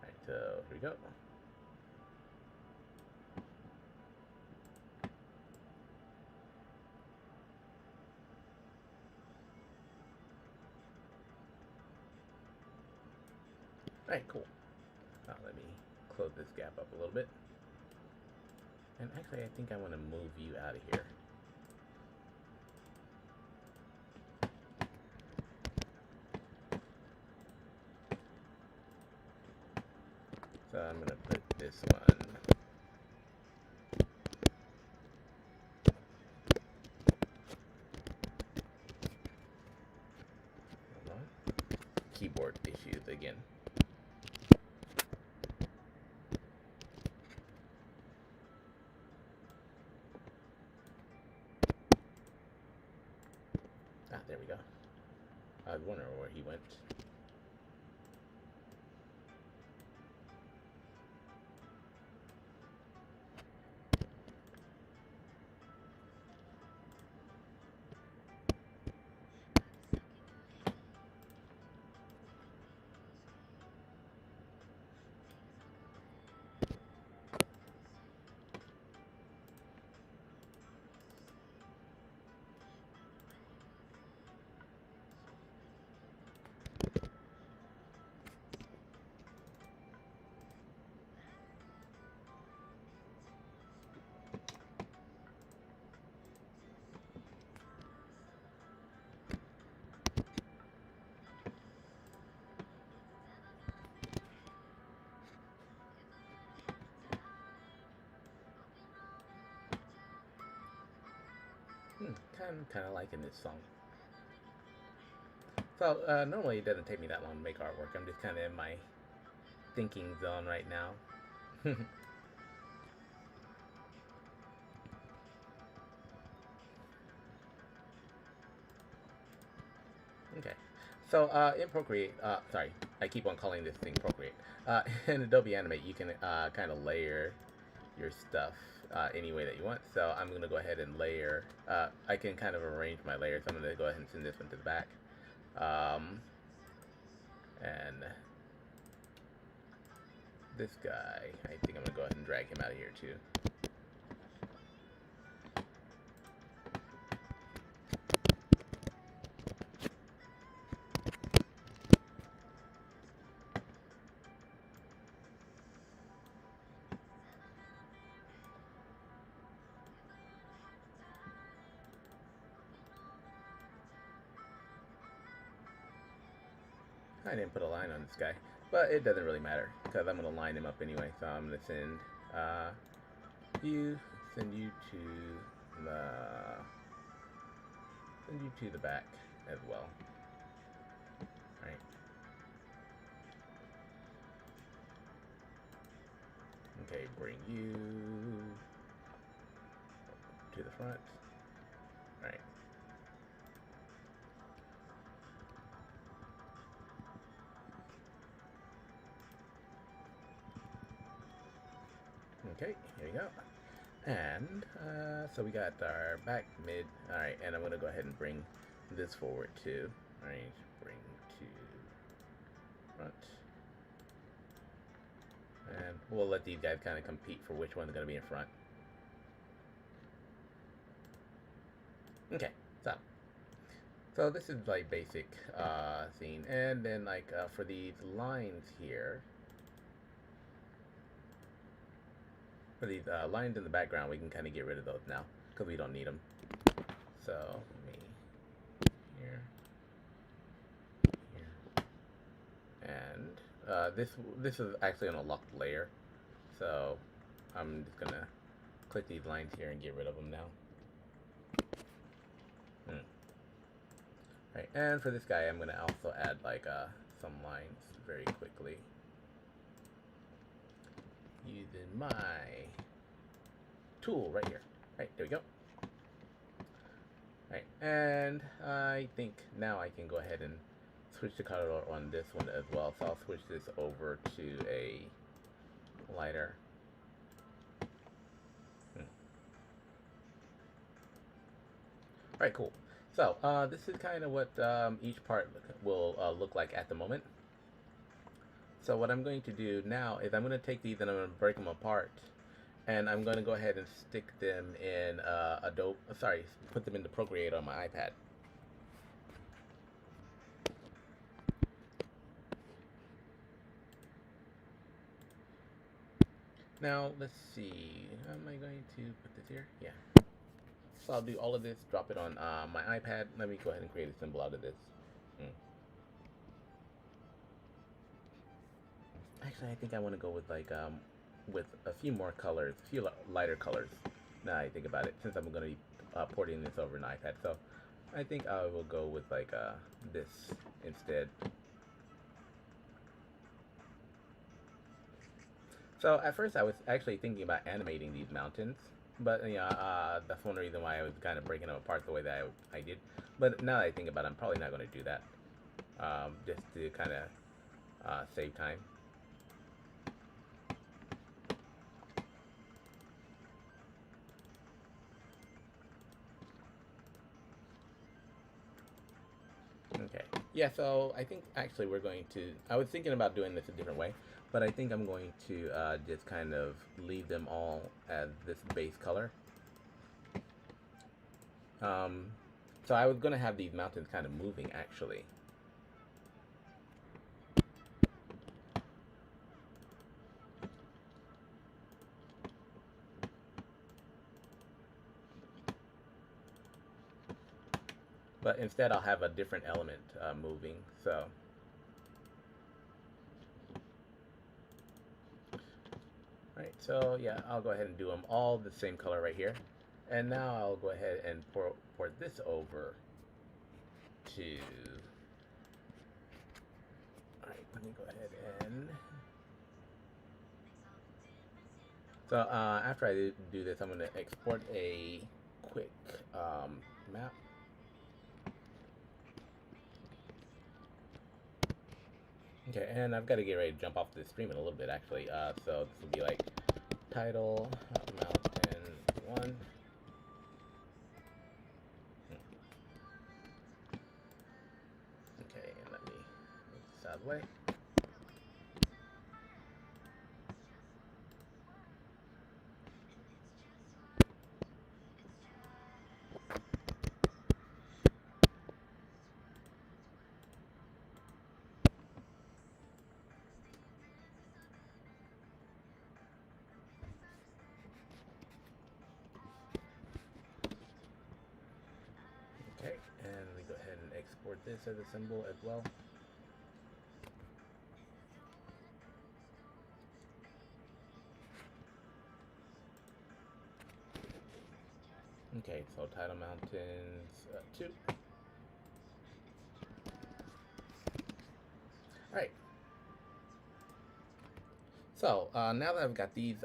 Right, so here we go. Alright, cool. Now let me close this gap up a little bit. And actually, I think I want to move you out of here. So I'm going to put this one. Hold on. Keyboard issues again. Ah, there we go. I was wondering where he went. Kind of liking this song. So normally it doesn't take me that long to make artwork. I'm just kind of in my thinking zone right now. Okay. So in Procreate, sorry, I keep on calling this thing Procreate. In Adobe Animate, you can kind of layer your stuff any way that you want. So I'm going to go ahead and layer. I can kind of arrange my layers. So I'm going to go ahead and send this one to the back. And this guy, I think I'm going to go ahead and drag him out of here too. I didn't put a line on this guy, but it doesn't really matter because I'm gonna line him up anyway. So I'm gonna send send you to the back as well. Right. Okay, bring you to the front. Right. Okay, here you go. And so we got our back, mid. All right, and I'm gonna go ahead and bring this forward too. All right, bring to front. And we'll let these guys kind of compete for which one's gonna be in front. Okay, so this is like basic scene, and then like for these lines here, for these lines in the background, we can kind of get rid of those now because we don't need them. So here, and this is actually on a locked layer, so I'm just gonna click these lines here and get rid of them now. Right, and for this guy, I'm gonna also add like some lines very quickly using my tool right here. Right, there we go. Right, and I think now I can go ahead and switch the color on this one as well. So I'll switch this over to a lighter. Alright, cool. So this is kind of what each part will look like at the moment. So what I'm going to do now is I'm going to take these and I'm going to break them apart, and I'm going to go ahead and stick them in put them into Procreate on my iPad. Now let's see, am I going to put this here? Yeah. So I'll do all of this, drop it on my iPad. Let me go ahead and create a symbol out of this. Actually, I think I want to go with like with a few more colors, a few lighter colors. Now I think about it, since I'm going to be porting this over an iPad, so I think I will go with like this instead. So at first I was actually thinking about animating these mountains, but you know, that's one reason why I was kind of breaking them apart the way that I did. But now that I think about it, I'm probably not going to do that, just to kind of save time. Okay. Yeah, so I think actually we're going to, I was thinking about doing this a different way, but I think I'm going to just kind of leave them all as this base color. So I was going to have these mountains kind of moving actually. But instead I'll have a different element moving, so. Alright, so yeah, I'll go ahead and do them all the same color right here. And now I'll go ahead and port this over to. Alright, let me go ahead and. So after I do this, I'm going to export a quick map. Okay, and I've got to get ready to jump off the stream in a little bit actually. So this will be like title mountain 1. Okay, and let me move this out of the way. Okay, and we go ahead and export this as a symbol as well. Okay, so Tidal Mountains 2. Alright. So, now that I've got these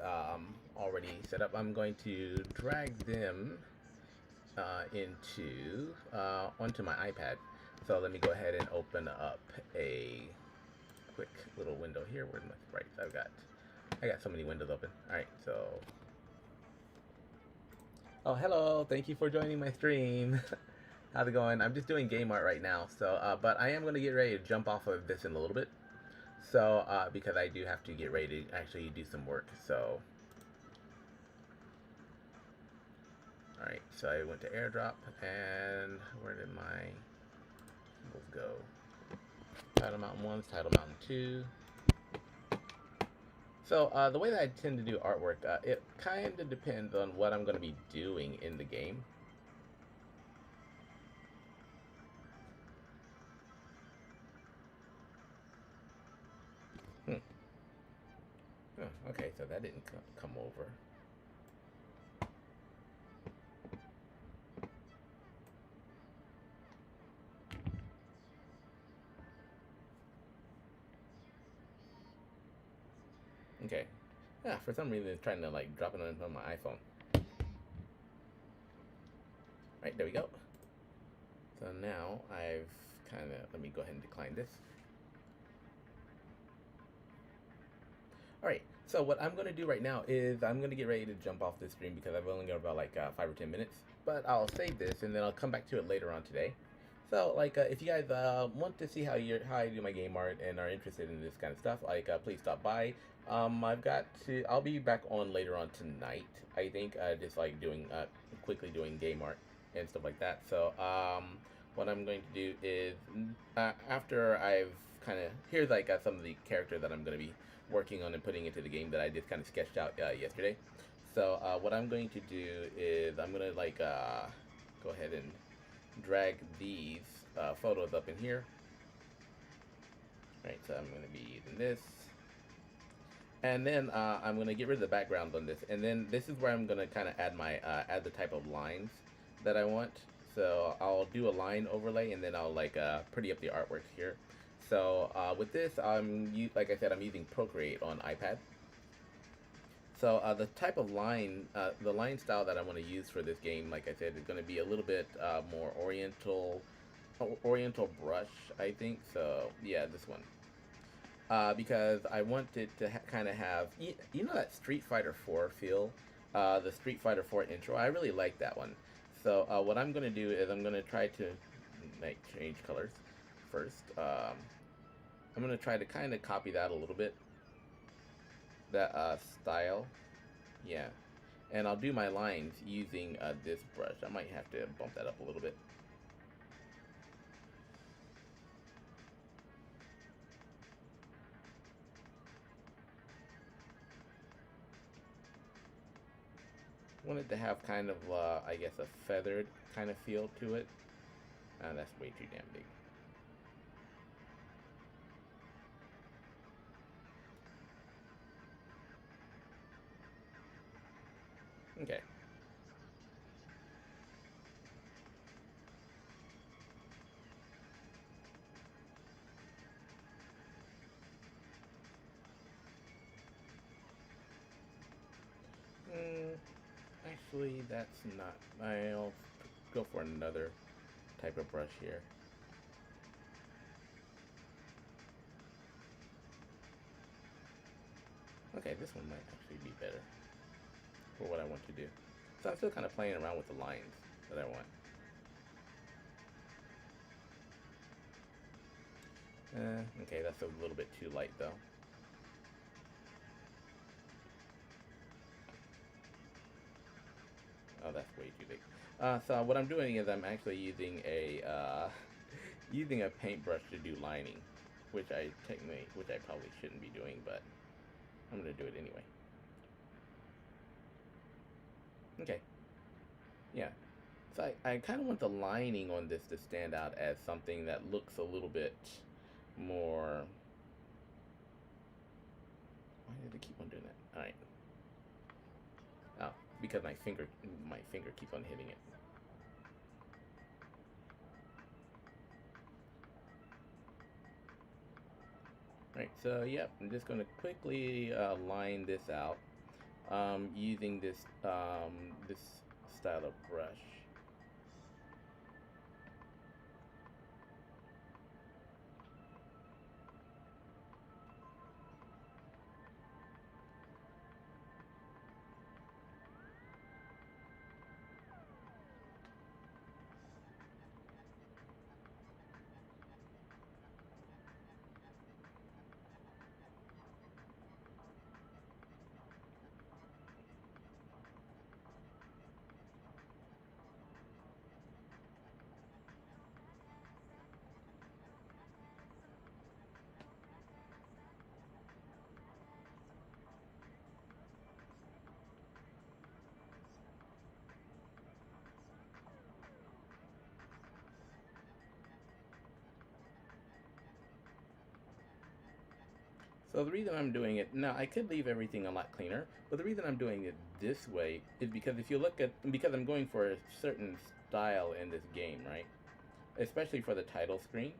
already set up, I'm going to drag them onto my iPad. So let me go ahead and open up a quick little window here. Where's my sprites? I got so many windows open. Alright, so... Oh, hello! Thank you for joining my stream. How's it going? I'm just doing game art right now, so but I am going to get ready to jump off of this in a little bit. So, because I do have to get ready to actually do some work, so... Alright, so I went to airdrop, and where did my symbols go? Tidal Mountain 1, Tidal Mountain 2. So, the way that I tend to do artwork, it kind of depends on what I'm going to be doing in the game. Oh, okay, so that didn't come over. Okay. Yeah, for some reason it's trying to like drop it on my iPhone. Right, there we go. So now I've kind of, let me go ahead and decline this. Alright, so what I'm going to do right now is I'm going to get ready to jump off this stream because I've only got about like 5 or 10 minutes. But I'll save this and then I'll come back to it later on today. So like if you guys want to see how I do my game art and are interested in this kind of stuff, like please stop by. I'll be back on later on tonight, I think, just like quickly doing game art and stuff like that. So what I'm going to do is after I've kind of, here's like some of the character that I'm going to be working on and putting into the game that I just kind of sketched out yesterday. So what I'm going to do is I'm going to like go ahead and drag these photos up in here. Right, so I'm going to be using this. And then I'm going to get rid of the background on this. And then this is where I'm going to kind of add my add the type of lines that I want. So I'll do a line overlay and then I'll like pretty up the artwork here. So with this, like I said, I'm using Procreate on iPad. So the type of line, the line style that I want to use for this game, like I said, is going to be a little bit more oriental brush, I think. So yeah, this one. Because I want it to kind of have, you know that Street Fighter 4 feel? The Street Fighter 4 intro, I really like that one. So what I'm going to do is I'm going to try to like change colors first. I'm going to try to kind of copy that a little bit. That style. Yeah. And I'll do my lines using this brush. I might have to bump that up a little bit. Want it to have kind of, I guess, a feathered kind of feel to it. That's way too damn big. Okay. Actually, that's not. I'll go for another type of brush here. Okay, this one might actually be better for what I want to do. So I'm still kind of playing around with the lines that I want. Okay, that's a little bit too light though. Oh, that's way too big. So what I'm doing is I'm actually using a using a paintbrush to do lining, which I probably shouldn't be doing, but I'm gonna do it anyway. Okay. Yeah. So I kind of want the lining on this to stand out as something that looks a little bit more... Why did it keep on doing that? Alright. Oh, because my finger keeps on hitting it. Right, so yep, I'm just going to quickly line this out using this this style of brush. So the reason I'm doing it, now I could leave everything a lot cleaner, but the reason I'm doing it this way is because if you look at, because I'm going for a certain style in this game, right? Especially for the title screen.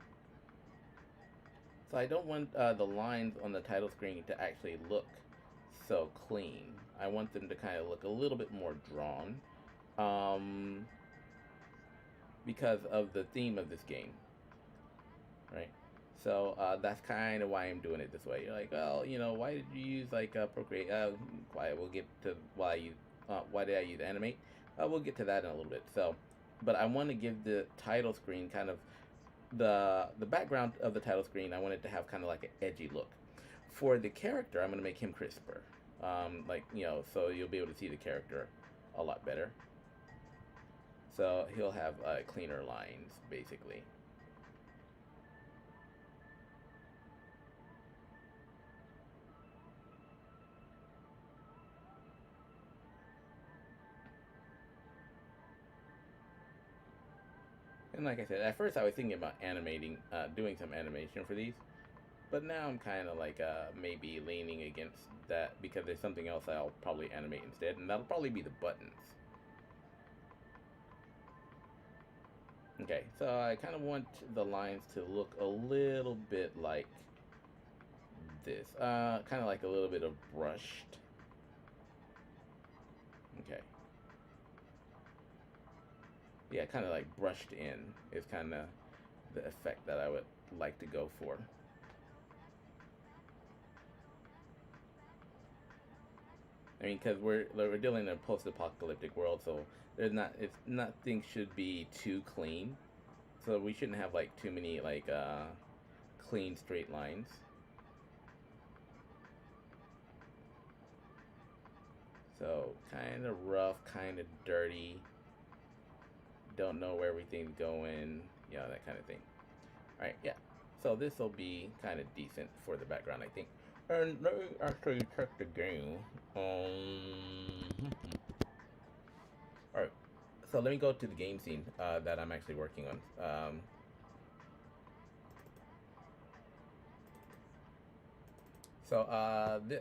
So I don't want the lines on the title screen to actually look so clean. I want them to kind of look a little bit more drawn. Because of the theme of this game, right? So that's kind of why I'm doing it this way. You're like, well, you know, why did you use like Procreate? Why we'll get to why did I use Animate? We'll get to that in a little bit. So, but I want to give the title screen kind of the background of the title screen. I want it to have kind of like an edgy look. For the character, I'm going to make him crisper, like, you know, so you'll be able to see the character a lot better. So he'll have cleaner lines, basically. And like I said, at first I was thinking about animating, doing some animation for these. But now I'm kind of like maybe leaning against that because there's something else I'll probably animate instead. And that'll probably be the buttons. Okay, so I kind of want the lines to look a little bit like this. Kind of like a little bit of brushed. Okay. Yeah, kind of like brushed in is kind of the effect that I would like to go for. I mean, because we're dealing in a post-apocalyptic world, so nothing should be too clean. So we shouldn't have like too many like clean straight lines. So kind of rough, kind of dirty. Don't know where everything's going. You know, that kind of thing. All right, yeah. So this will be kind of decent for the background, I think. And let me actually check the game. Alright, so let me go to the game scene that I'm actually working on.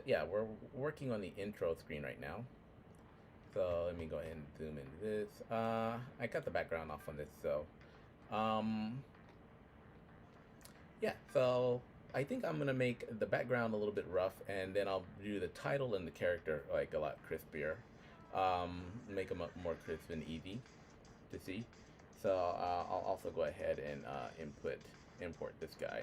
Yeah, we're working on the intro screen right now. So let me go ahead and zoom into this. I cut the background off on this, so yeah, so I think I'm gonna make the background a little bit rough, and then I'll do the title and the character like a lot crispier. Make them more crisp and easy to see. So I'll also go ahead and import this guy.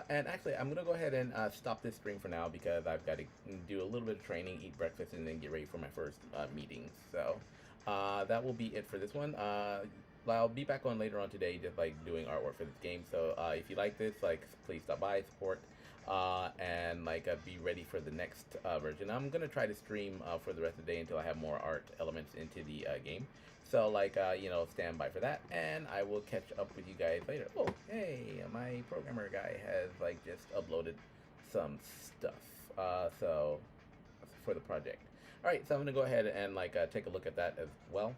And actually, I'm gonna go ahead and stop this stream for now because I've got to do a little bit of training, eat breakfast, and then get ready for my first meetings. So that will be it for this one. I'll be back on later on today, just like doing artwork for this game. So if you like this, like, please stop by, support, and like be ready for the next version. I'm gonna try to stream for the rest of the day until I have more art elements into the game. So like you know, stand by for that, and I will catch up with you guys later. Oh, hey, my programmer guy has like just uploaded some stuff. So for the project. All right, so I'm gonna go ahead and like take a look at that as well.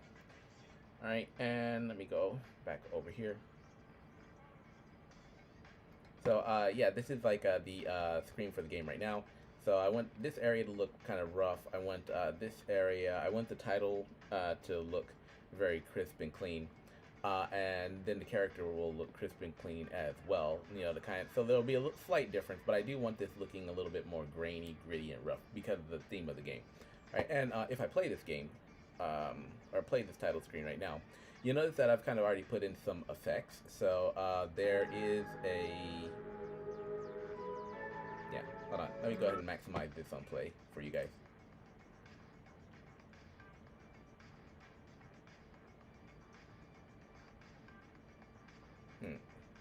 All right, and let me go back over here. So yeah, this is like the screen for the game right now. So I want this area to look kind of rough. I want this area, I want the title to look very crisp and clean. And then the character will look crisp and clean as well. You know, so there'll be a slight difference, but I do want this looking a little bit more grainy, gritty, and rough because of the theme of the game. All right, and if I play this game, or play this title screen right now, you notice that I've kind of already put in some effects. So there is a, yeah, hold on. Let me go ahead and maximize this on play for you guys.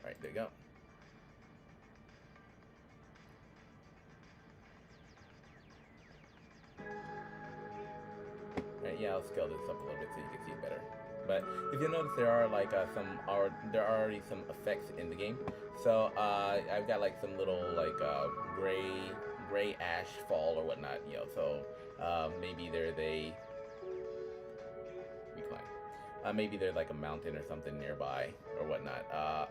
Alright, there you go. Alright, yeah, I'll scale this up a little bit so you can see it better. But if you notice, there are like there are already some effects in the game. So I've got like some little like gray ash fall or whatnot, you know. So maybe there's a recline. Maybe there's like a mountain or something nearby or whatnot.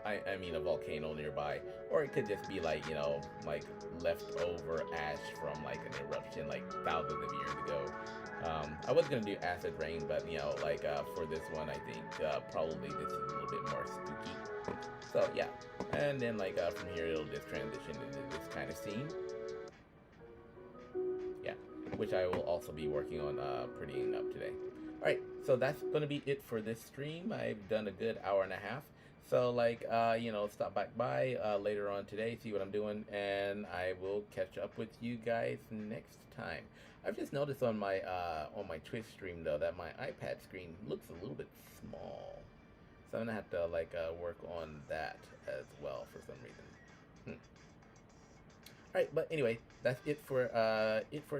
I mean a volcano nearby, or it could just be like, you know, like leftover ash from like an eruption like thousands of years ago. I was gonna do acid rain, but you know, like for this one, I think probably this is a little bit more spooky. So yeah, and then like from here it'll just transition into this kind of scene. Yeah, which I will also be working on prettying up today. Alright, so that's going to be it for this stream. I've done a good hour and a half. So, like, you know, stop back by later on today, see what I'm doing, and I will catch up with you guys next time. I've just noticed on my Twitch stream, though, that my iPad screen looks a little bit small. So I'm going to have to, like, work on that as well for some reason. Alright, but anyway, that's it for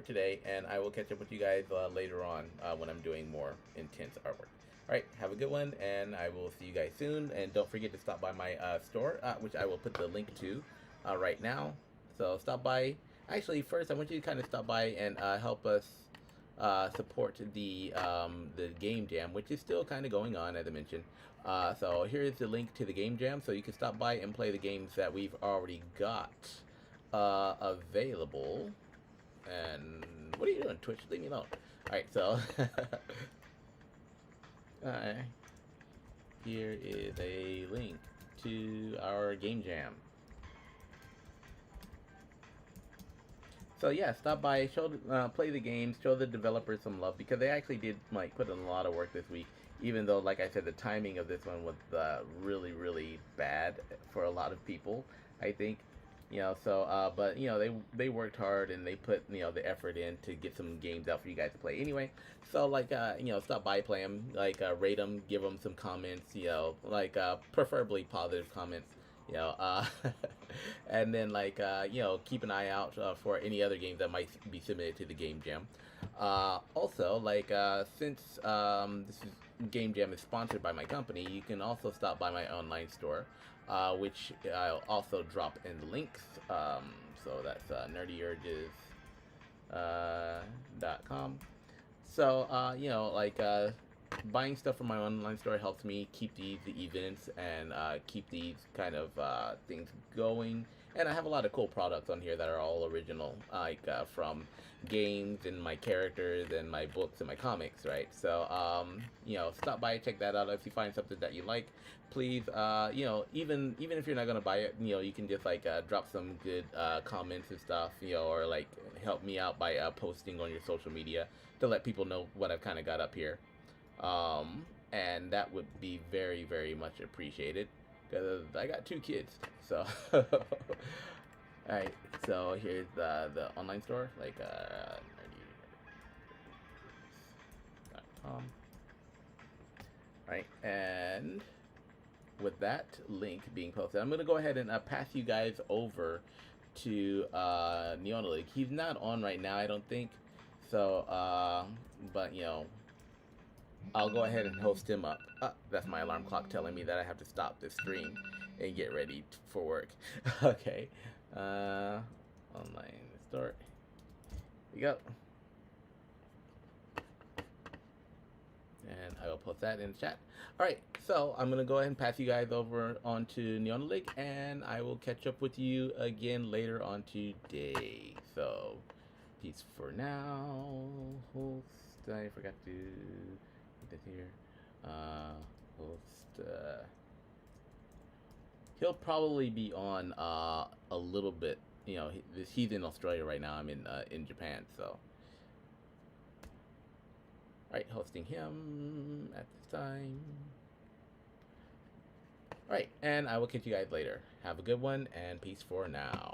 today, and I will catch up with you guys later on when I'm doing more intense artwork. Alright, have a good one, and I will see you guys soon, and don't forget to stop by my store, which I will put the link to right now. So stop by. Actually, first I want you to kind of stop by and help us support the GameJAM, which is still kind of going on, as I mentioned. So here's the link to the GameJAM, so you can stop by and play the games that we've already got available. And what are you doing, Twitch? Leave me alone. Alright, so here is a link to our GameJAM. So yeah, stop by, play the games, show the developers some love, because they actually did like put in a lot of work this week. Even though, like I said, the timing of this one was really, really bad for a lot of people, I think. You know, so, but, you know, they worked hard and they put, you know, the effort in to get some games out for you guys to play. Anyway, so, like, you know, stop by, play them, like, rate them, give them some comments, you know, like, preferably positive comments, you know, and then, like, you know, keep an eye out for any other games that might be submitted to the GameJAM. Also, like, since this GameJAM is sponsored by my company, you can also stop by my online store. Which I'll also drop in the links. So that's nerdyurges.com. So, you know, like, buying stuff from my online store helps me keep these events and keep these kind of things going. And I have a lot of cool products on here that are all original, like from games and my characters and my books and my comics, right? So, you know, stop by, check that out. If you find something that you like, please, you know, even if you're not gonna buy it, you know, you can just like drop some good comments and stuff, you know, or like help me out by posting on your social media to let people know what I've kind of got up here. And that would be very, very much appreciated, because I got 2 kids, so. Alright, so here's the online store, like nerdy.com. Alright, and with that link being posted, I'm going to go ahead and pass you guys over to Neonalik. He's not on right now, I don't think, so, but, you know, I'll go ahead and host him up. That's my alarm clock telling me that I have to stop this stream and get ready for work. Okay. Online store. Here we go. And I will post that in the chat. Alright, so I'm going to go ahead and pass you guys over onto Neonalik, and I will catch up with you again later on today. So, peace for now. Host, I forgot to put this here. Host, he'll probably be on a little bit. You know, he's in Australia right now. I'm in Japan, so. Alright, hosting him at this time. Alright, and I will catch you guys later. Have a good one, and peace for now.